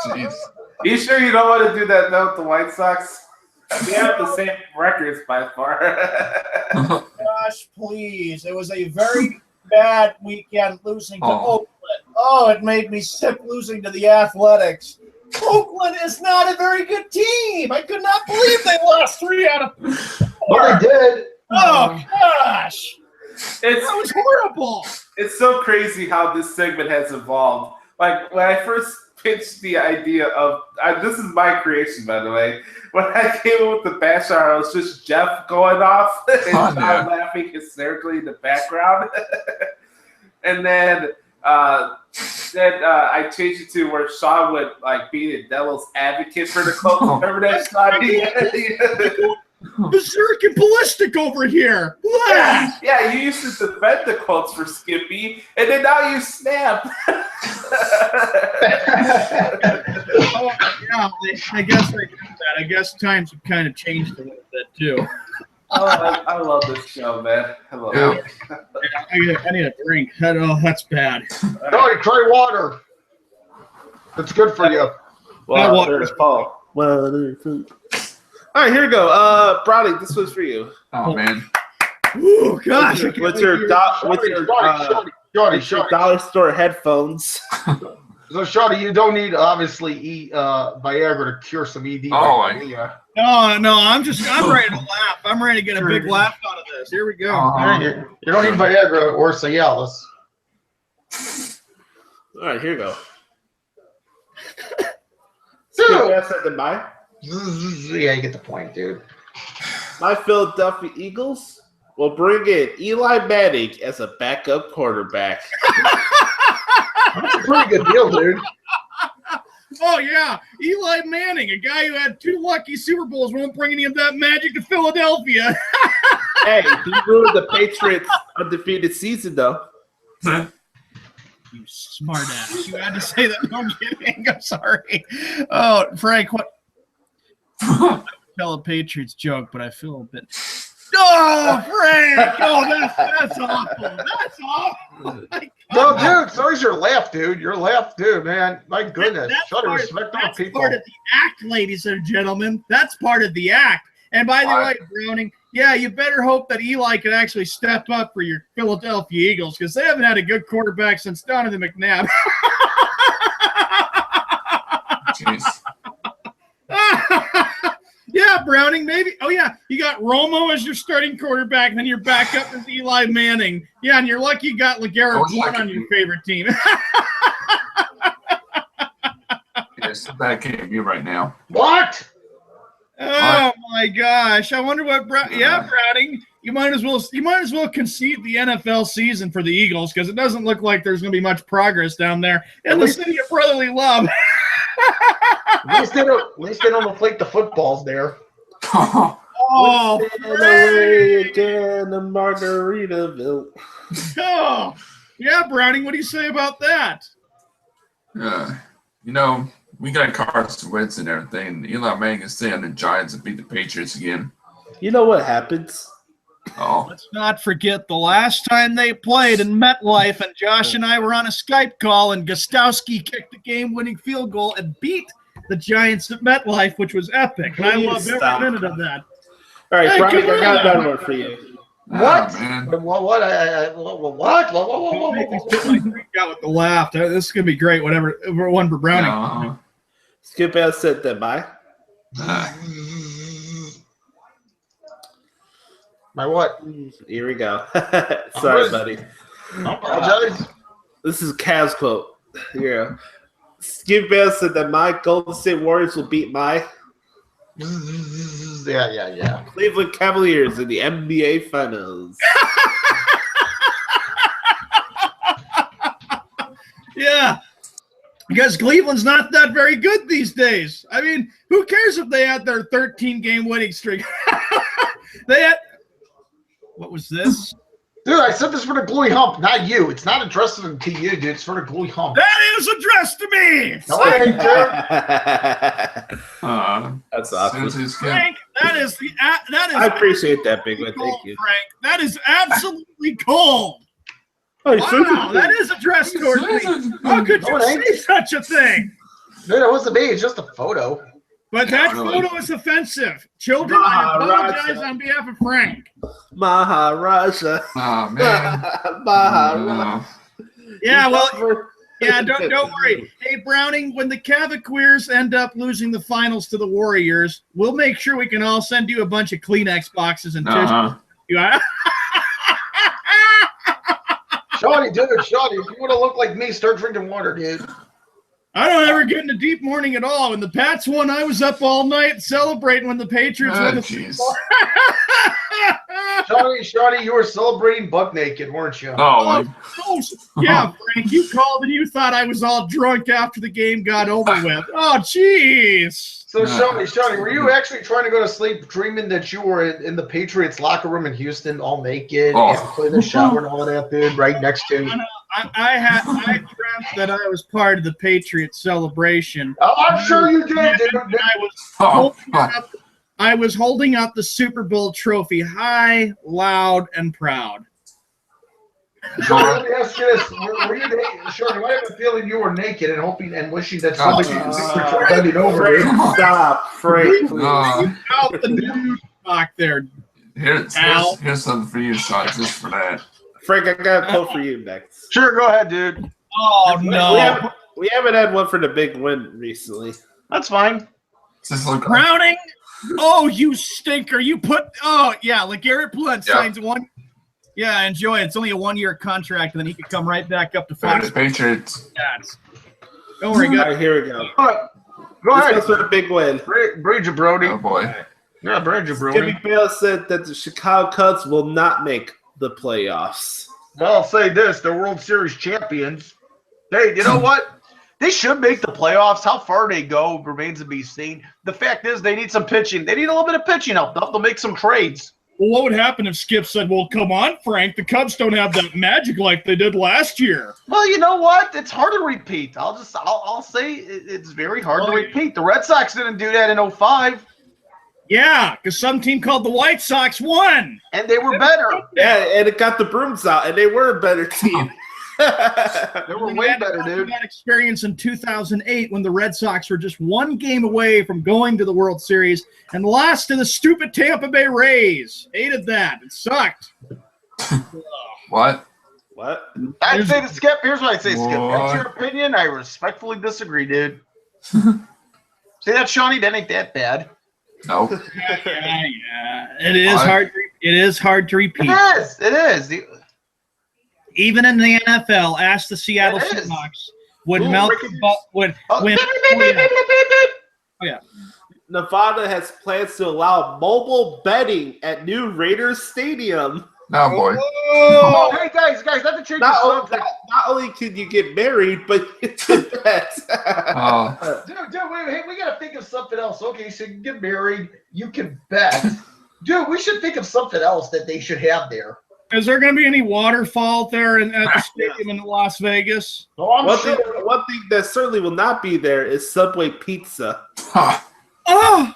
Jeez. You sure you don't want to do that though with the White Sox? We have the same records by far. Gosh, please. It was a very bad weekend losing to Oakland. Oh, it made me sick losing to the Athletics. Oakland is not a very good team. I could not believe they lost 3 out of 4. Well, they did. Oh, gosh. That was horrible. It's so crazy how this segment has evolved. Like, when I first pitched the idea of this is my creation, by the way. When I came up with the bash hour, it was just Jeff going off and Sean laughing hysterically in the background. And then I changed it to where Sean would like be the devil's advocate for the Colts. Remember that, Sean? Berserk and ballistic over here. Yeah, you used to defend the Colts for Skippy, and then now you snap. Oh, yeah, I guess I get that. I guess times have kind of changed a little bit too. Oh, I love this show, man. I love it. I need a drink. That's bad. No, you try water. It's good for you. Water's Paul. All right, here we go. Brownie, this was for you. Oh, man. Ooh, gosh. What's your dollar store headphones? So, Shawty, you don't need obviously Viagra to cure some ED. Oh, No, I'm ready to laugh. I'm ready to get a big laugh out of this. Here we go. You don't need Viagra or Cialis. All right, here we go. Dude. That's at the bye. Yeah, you get the point, dude. My Philadelphia Eagles will bring in Eli Manning as a backup quarterback. That's a pretty good deal, dude. Oh, yeah. Eli Manning, a guy who had 2 lucky Super Bowls, won't bring any of that magic to Philadelphia. Hey, he ruined the Patriots' undefeated season, though. You smart ass. You had to say that. No kidding. I'm sorry. Oh, Frank, what? I tell a Patriots joke, but I feel a bit. Oh, Frank! Oh, that's awful. That's awful. No, dude, so's your laugh, dude. Your laugh, dude, man. My goodness. Shut up, respect other people. That's part of the act, ladies and gentlemen. That's part of the act. And by the way, Browning, yeah, you better hope that Eli can actually step up for your Philadelphia Eagles because they haven't had a good quarterback since Donovan McNabb. Jeez. Yeah, Browning, maybe. Oh, yeah, you got Romo as your starting quarterback, and then your backup is Eli Manning. Yeah, and you're lucky you got LeGarrette Blount on your favorite team. It's a bad game you right now. What? Oh my gosh! I wonder what. Browning, you might as well concede the NFL season for the Eagles because it doesn't look like there's going to be much progress down there in the city of brotherly love. At least they don't inflate the footballs there. Oh, away again to Margaritaville. Oh, yeah, Browning. What do you say about that? We got Carson Wentz and everything. And Eli Manning is staying on the Giants and beat the Patriots again. You know what happens? Oh, Let's not forget the last time they played in MetLife, and Josh and I were on a Skype call, and Gostowski kicked the game-winning field goal and beat the Giants at MetLife, which was epic. And I love every minute of that. All right, Hey, Brian, come I got on. another one for you. What? man. What? Got with the laugh. This is gonna be great. Whatever one for Browning. No. Skip out said that bye. My what? Here we go. Sorry, buddy. I apologize. This is Cavs quote. Here. Skip Bell said that my Golden State Warriors will beat my Yeah. Cleveland Cavaliers in the NBA Finals. Yeah. Because Cleveland's not that very good these days. I mean, who cares if they had their 13-game winning streak? They had. What was this? Dude, I said this for the Gluey Hump, not you. It's not addressed to you, dude. It's for the Gluey Hump. That is addressed to me. No, it ain't, dude. That's awesome. Frank, that is. I appreciate that, big man. cold, Thank you. Frank. That is absolutely cold. Oh, Wow, that is addressed towards me. How could you say such a thing? Dude, it wasn't me. It's just a photo. But that photo is offensive. Children, I apologize on behalf of Frank. Maharaja. Oh, man. Maharaja. Yeah, well, yeah, don't worry. Hey, Browning, when the Cavaliers end up losing the finals to the Warriors, we'll make sure we can all send you a bunch of Kleenex boxes and tissues. Shawty, dude, if you want to look like me, start drinking water, dude. I don't ever get into deep morning at all. When the Pats won, I was up all night celebrating when the Patriots won the Super Bowl. Shawty, you were celebrating buck naked, weren't you? Oh, Yeah, Frank, you called and you thought I was all drunk after the game got over with. Oh, jeez. So, Shawty, were you actually trying to go to sleep dreaming that you were in the Patriots locker room in Houston all naked and playing the shower and all that, dude, right next to you? I dreamt that I was part of the Patriots celebration. Oh, I'm sure you did, dude. I was holding up the Super Bowl trophy high, loud, and proud. So let me ask you this: were you naked? Shorty, I have a feeling you were naked and hoping and wishing that somebody could bend it over. Stop, Frank. Out the nude back there. Here's something for you, Sean, just for that. Frank, I got a quote for you next. Sure, go ahead, dude. Oh no! We haven't had one for the big win recently. That's fine. Just look Browning. Oh, you stinker! You put. Oh yeah, like Garrett Blunt signs one. Yeah, enjoy it. It's only a 1-year contract, and then he could come right back up to Fox. Patriots. Don't worry, All good. right, here we go. Go ahead. This goes for the big win. Bridge Brody. Oh boy. Yeah, Bridge Brody. Skippy Bayless said that the Chicago Cubs will not make the playoffs. Well, I'll say this: they're World Series champions. Hey, you know what? They should make the playoffs. How far they go remains to be seen. The fact is, they need some pitching. They need a little bit of pitching help. They'll make some trades. Well, what would happen if Skip said, "Well, come on, Frank, the Cubs don't have that magic like they did last year"? Well, you know what? It's hard to repeat. I'll say it's very hard to repeat. The Red Sox didn't do that in 2005. Yeah, because some team called the White Sox won. And they were better. Yeah, and it got the brooms out, and they were a better team. They were way better, dude. That experience in 2008 when the Red Sox were just one game away from going to the World Series and lost to the stupid Tampa Bay Rays. Hated that. It sucked. What? What? I'd say to Skip. Here's what I'd say, Skip. What? That's your opinion. I respectfully disagree, dude. See that, Shawnee? That ain't that bad. No. Yeah. It is What? hard. It is hard to repeat. It is. Even in the NFL, ask the Seattle It is. Seahawks would Ooh, melt Ricky- the ball would Oh, win. Oh yeah. Nevada has plans to allow mobile betting at new Raiders Stadium. No, boy. Oh, hey, guys, not to change the Not subject. only can you get married, but you can bet. Oh, Dude, wait, we gotta think of something else. Okay, so you can get married, you can bet. Dude, we should think of something else that they should have there. Is there going to be any waterfall there at the stadium in Las Vegas? Oh, I'm One sure. thing that certainly will not be there is Subway pizza. ha. Oh,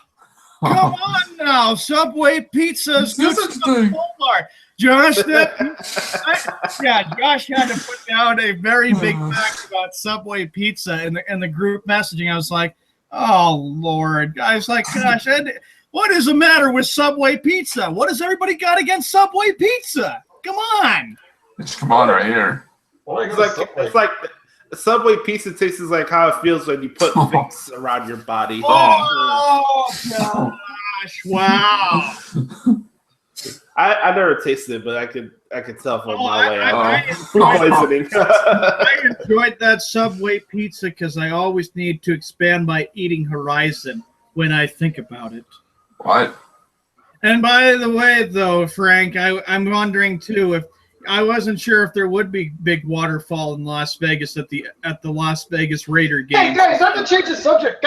come on now. Subway pizza is good This is for the the- full bar. Josh, Josh had to put down a very big fact about Subway pizza in the group messaging. I was like, oh, Lord. I was like, gosh, what is the matter with Subway pizza? What has everybody got against Subway pizza? Come on. Just come on right here. It's like Subway pizza tastes like how it feels when you put things around your body. Oh, gosh. Wow. I never tasted it, but I could tell from my way out. I enjoyed that Subway pizza because I always need to expand my eating horizon when I think about it. What? And by the way, though, Frank, I'm wondering too if I wasn't sure if there would be big waterfall in Las Vegas at the Las Vegas Raider game. Hey, guys, not to change the subject.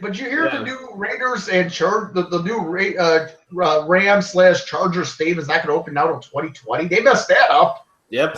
But you hear the new Raiders and the new Rams/Chargers stadium is not going to open now until 2020. They messed that up. Yep.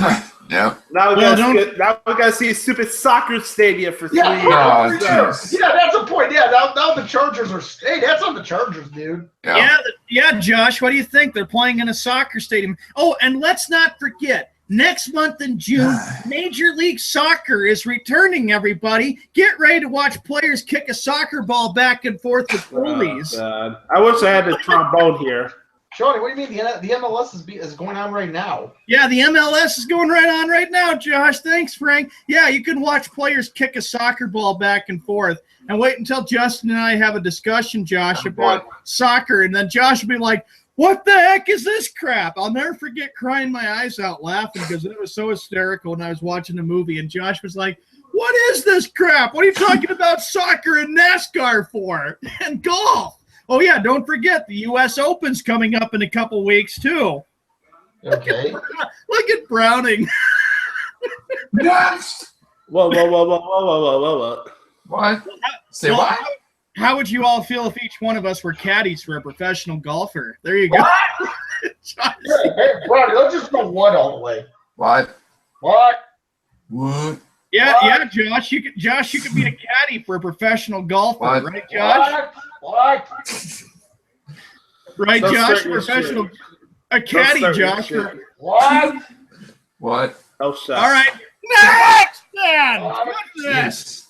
Yep. Now we gotta see a stupid soccer stadium for 3 years. Oh, jeez. Yeah, that's a point. Yeah, now the Chargers are. Hey, that's on the Chargers, dude. Yeah, Josh, what do you think? They're playing in a soccer stadium. Oh, and let's not forget, next month in June, Major League Soccer is returning, everybody. Get ready to watch players kick a soccer ball back and forth with goalies. I wish I had the trombone here. Shawnee, what do you mean the MLS is going on right now? Yeah, the MLS is going on right now, Josh. Thanks, Frank. Yeah, you can watch players kick a soccer ball back and forth. And wait until Justin and I have a discussion, Josh, about soccer. And then Josh will be like, what the heck is this crap? I'll never forget crying my eyes out laughing because it was so hysterical when I was watching the movie. And Josh was like, what is this crap? What are you talking about soccer and NASCAR for? And golf. Oh, yeah, don't forget, the U.S. Open's coming up in a couple weeks, too. Okay. Look at Browning. Next. Whoa. What? Say what? How would you all feel if each one of us were caddies for a professional golfer? There you go. Hey, Brody, let's just go one all the way. What? What? Yeah, Josh. You could be a caddy for a professional golfer, What? right, Josh? What? Right, Don't Josh. start your Professional, shit. a caddy, Don't start Josh. your shit. What? What? Oh, shut. All right, next, man. What? What's that? Yes.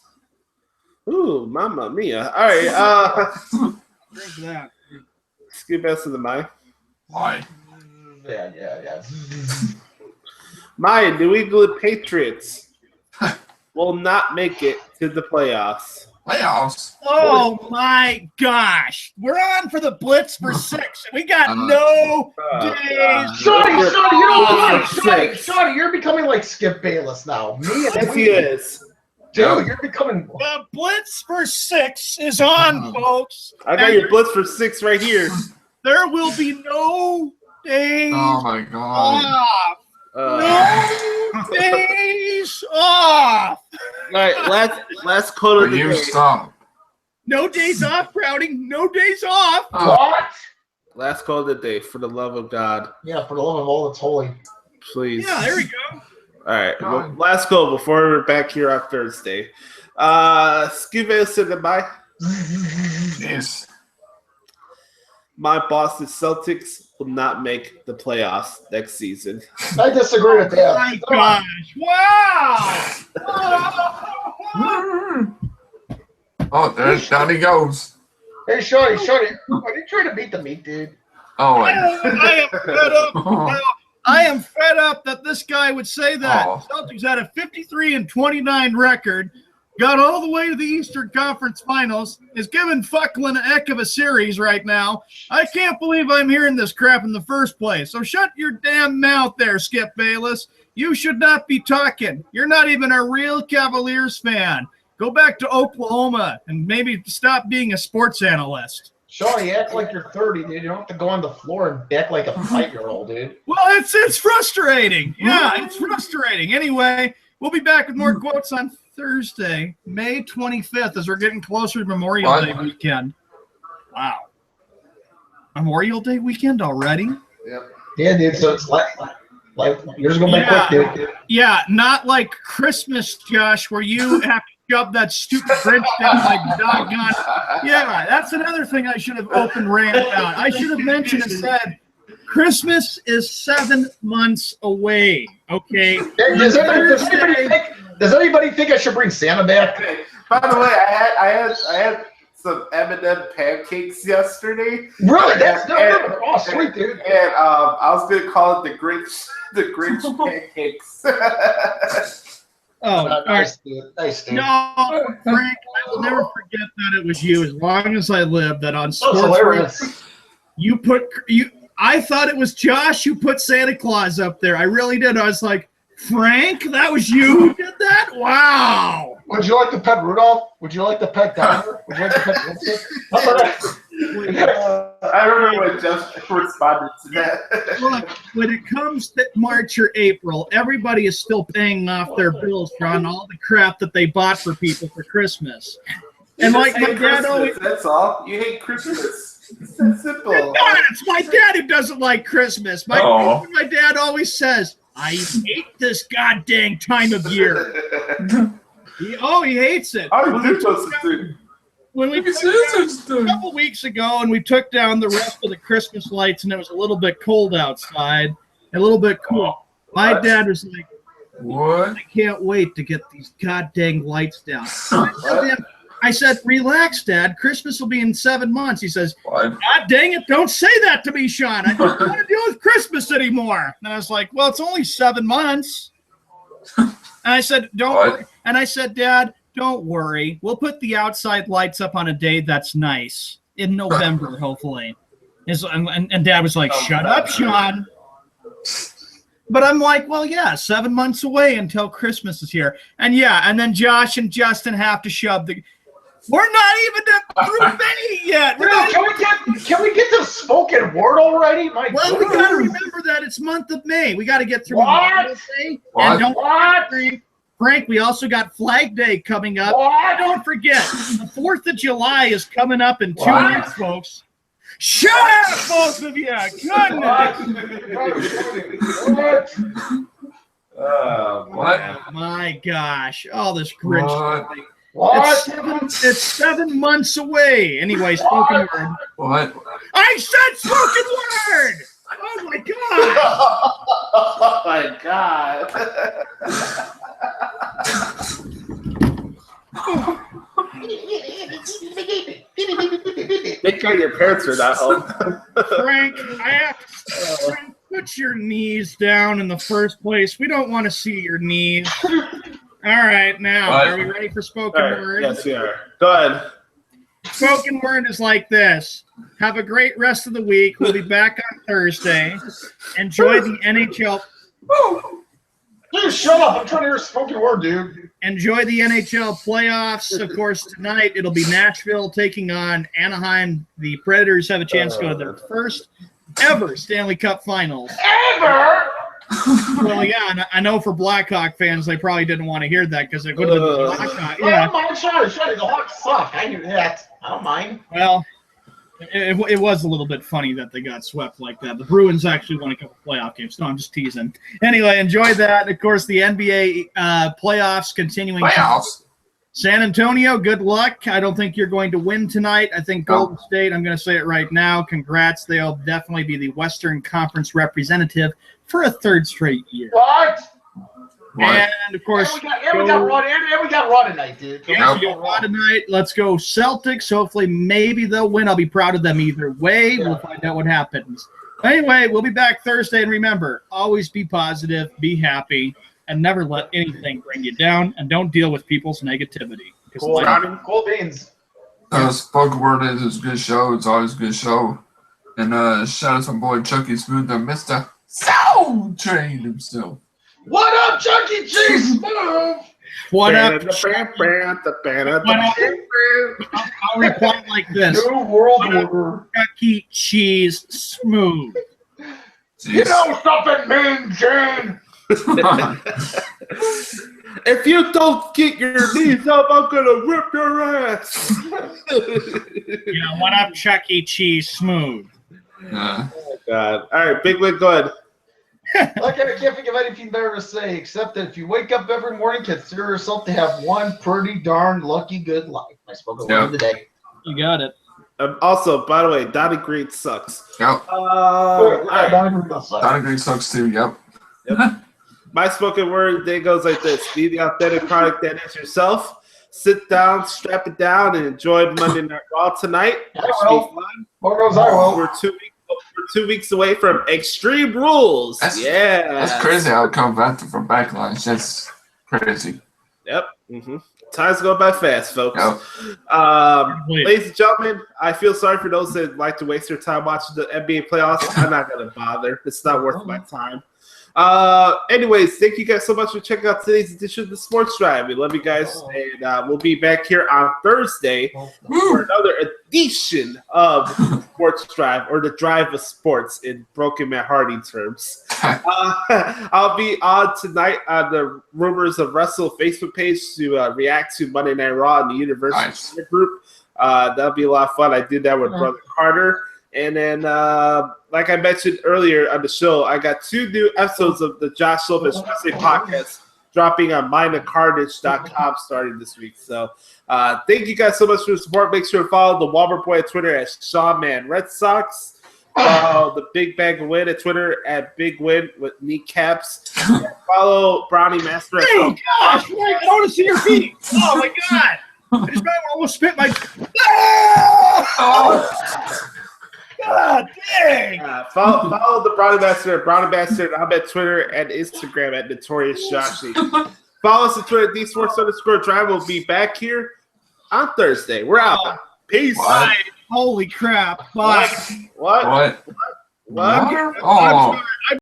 Ooh, mamma mia. All right. Drink that. Skip us to the Maya. Why? Yeah. Maya, New England Patriots will not make it to the playoffs. Playoffs. Oh my gosh. We're on for the Blitz for 6. We got no days. Shorty, you know what? Six. Shorty, you're becoming like Skip Bayless now. Me and Yes, he is. Dude, you're becoming. The Blitz for 6 is on, folks. I got your Blitz for 6 right here. There will be no days Oh my god. off. No days off. All right, last quote of Will the you day. stop? No days off, Crowding. No days off. What? Last quote of the day. For the love of God, Yeah, for the love of all that's holy. please. Yeah, there we go. All right, well, last goal before we're back here on Thursday. Give us a goodbye. Yes. My Boston Celtics will not make the playoffs next season. I disagree with Oh that. my gosh. Wow. Oh, down he goes. Hey, Shorty, are you trying to beat the meat, dude? Oh my I am fed up. god. I am fed up that this guy would say that. Oh. Celtics had a 53-29 record, got all the way to the Eastern Conference Finals, is giving Fucklin a heck of a series right now. I can't believe I'm hearing this crap in the first place. So shut your damn mouth there, Skip Bayless. You should not be talking. You're not even a real Cavaliers fan. Go back to Oklahoma and maybe stop being a sports analyst. Shorty, act like you're 30, dude. You don't have to go on the floor and act like a 5-year-old, dude. Well, it's frustrating. Yeah, it's frustrating. Anyway, we'll be back with more quotes on Thursday, May 25th, as we're getting closer to Memorial What? Day weekend. Wow. Memorial Day weekend already? Yeah, dude. So it's like yours go by quick, dude. Yeah, not like Christmas, Josh, where you have to shove that stupid Grinch down like doggone. Yeah, that's another thing I should have opened rant about. I should have mentioned and said, Christmas is 7 months away. Okay. Hey, does anybody think I should bring Santa back? By the way, I had some M&M pancakes yesterday. Really? That's not oh, sweet, dude. And I was gonna call it the Grinch pancakes. Oh, all right. Nice, dude. Nice, dude. No, Frank, I will never forget that it was you as long as I live. That on That's Sports hilarious. I thought it was Josh who put Santa Claus up there. I really did. I was like, Frank, that was you who did that? Wow. Would you like to pet Rudolph? Would you like to pet Donner? Would you like to pet Vincent? How about that? I remember when Jeff responded to that. Look, when it comes to March or April, everybody is still paying off their bills on all the crap that they bought for people for Christmas. And You like just my hate dad Christmas, always, that's all. You hate Christmas. It's that simple. God, it's my dad who doesn't like Christmas. My dad always says, I hate this goddamn time of year. He hates it. How do you toast it? When we took down, a couple weeks ago, and we took down the rest of the Christmas lights, and it was a little bit cold outside, a little bit cool. My dad was like, What? I can't wait to get these goddamn lights down. I said, relax, Dad. Christmas will be in 7 months. He says, What? God dang it, don't say that to me, Sean. I don't want to deal with Christmas anymore. And I was like, well, it's only 7 months. And I said, don't worry. And I said, Dad, don't worry. We'll put the outside lights up on a day that's nice in November, hopefully. And Dad was like, shut up, Sean. But I'm like, well, yeah, 7 months away until Christmas is here. And yeah, and then Josh and Justin have to shove the – we're not even through May yet. Can we get to spoken word already? My Well, we got to remember that it's month of May. We got to get through What? May. What? And don't forget, Frank, we also got Flag Day coming up. What? Don't forget, the 4th of July is coming up in 2 What? weeks, folks. Shut up, both of you. Goodness. What? My gosh. All this Grinch. What? It's 7 months away. Anyway, spoken word. What? I said spoken word. Oh my god. Oh my god. Make sure your parents are not home. Frank, Frank, put your knees down in the first place. We don't want to see your knees. All right, now, What? are we ready for spoken All right. word? Yes, we are. Go ahead. Spoken word is like this. Have a great rest of the week. We'll be back on Thursday. Enjoy the NHL. Dude, shut up. I'm trying to hear a spoken word, dude. Enjoy the NHL playoffs. Of course, tonight it'll be Nashville taking on Anaheim. The Predators have a chance to go to their first ever Stanley Cup Finals. Ever? Well, yeah, and I know for Blackhawk fans, they probably didn't want to hear that because it would have been the Blackhawk. I don't Yeah, mind. Sorry. The Hawks suck. I knew that. I don't mind. well, it was a little bit funny that they got swept like that. The Bruins actually won a couple playoff games. No, I'm just teasing. Anyway, enjoy that. Of course, the NBA playoffs continuing. Playoffs. San Antonio, good luck. I don't think you're going to win tonight. I think Golden State, I'm going to say it right now, congrats. They'll definitely be the Western Conference representative for a third straight year. What? And, of course, we got Raw tonight, dude. yeah, we got Raw tonight. Let's go Celtics. Hopefully, maybe they'll win. I'll be proud of them either way. Yeah. We'll find out what happens. Anyway, we'll be back Thursday. And remember, always be positive, be happy, and never let anything bring you down. And don't deal with people's negativity. Cool beans. Spoken word is a good show. It's always a good show. And shout out to my boy Chucky Smooth and Mr. Soul Train himself. What up, Chuck E. Cheese Smooth? What up? I'll reply like this. New World Order. Chuck E. Cheese Smooth. You know something, Mean Gene? If you don't get your knees up, I'm gonna rip your ass. Yeah, what up, Chuck E. Cheese Smooth? Yeah. Oh, God. All right, Big Win, go ahead. I can't think of anything better to say except that if you wake up every morning, consider yourself to have one pretty darn lucky good life. I spoke word of the day. You got it. Also, by the way, Donnie Green sucks. Yep. All right. Donnie Green sucks too. Yep. My spoken word day goes like this: be the authentic product that is yourself. Sit down, strap it down, and enjoy Monday Night Raw tonight. We're 2 weeks away from Extreme Rules. That's crazy how it comes back from Backlash. That's crazy. Yep. Time's going by fast, folks. Yep. Ladies and gentlemen, I feel sorry for those that like to waste their time watching the NBA playoffs. I'm not going to bother. It's not worth my time. Anyways, thank you guys so much for checking out today's edition of the Sports Drive. We love you guys, and we'll be back here on Thursday for another edition of Sports Drive, or the Drive of Sports in Broken Matt Hardy terms. I'll be on tonight on the Rumors of Wrestle Facebook page to react to Monday Night Raw in the University group. That'll be a lot of fun. I did that with Brother Carter. And then, like I mentioned earlier on the show, I got 2 new episodes of the Josh Lopez Wrestling Podcast dropping on minecarnage.com starting this week. So thank you guys so much for the support. Make sure to follow the Walmart Boy on Twitter at SeanMan Red Sox. Follow the Big Bag of Win at Twitter at Big Win with kneecaps. Follow Brownie Master. Oh, gosh, I want to see your feet. Oh, my God. I just almost spit my... God dang! Follow the Brownie Bastard, I'm at Twitter and Instagram at Notorious Joshi. Follow us on Twitter at DSports_Drive. We'll be back here on Thursday. We're out. Peace. Holy crap. Bye. What? I'm Oh. sorry.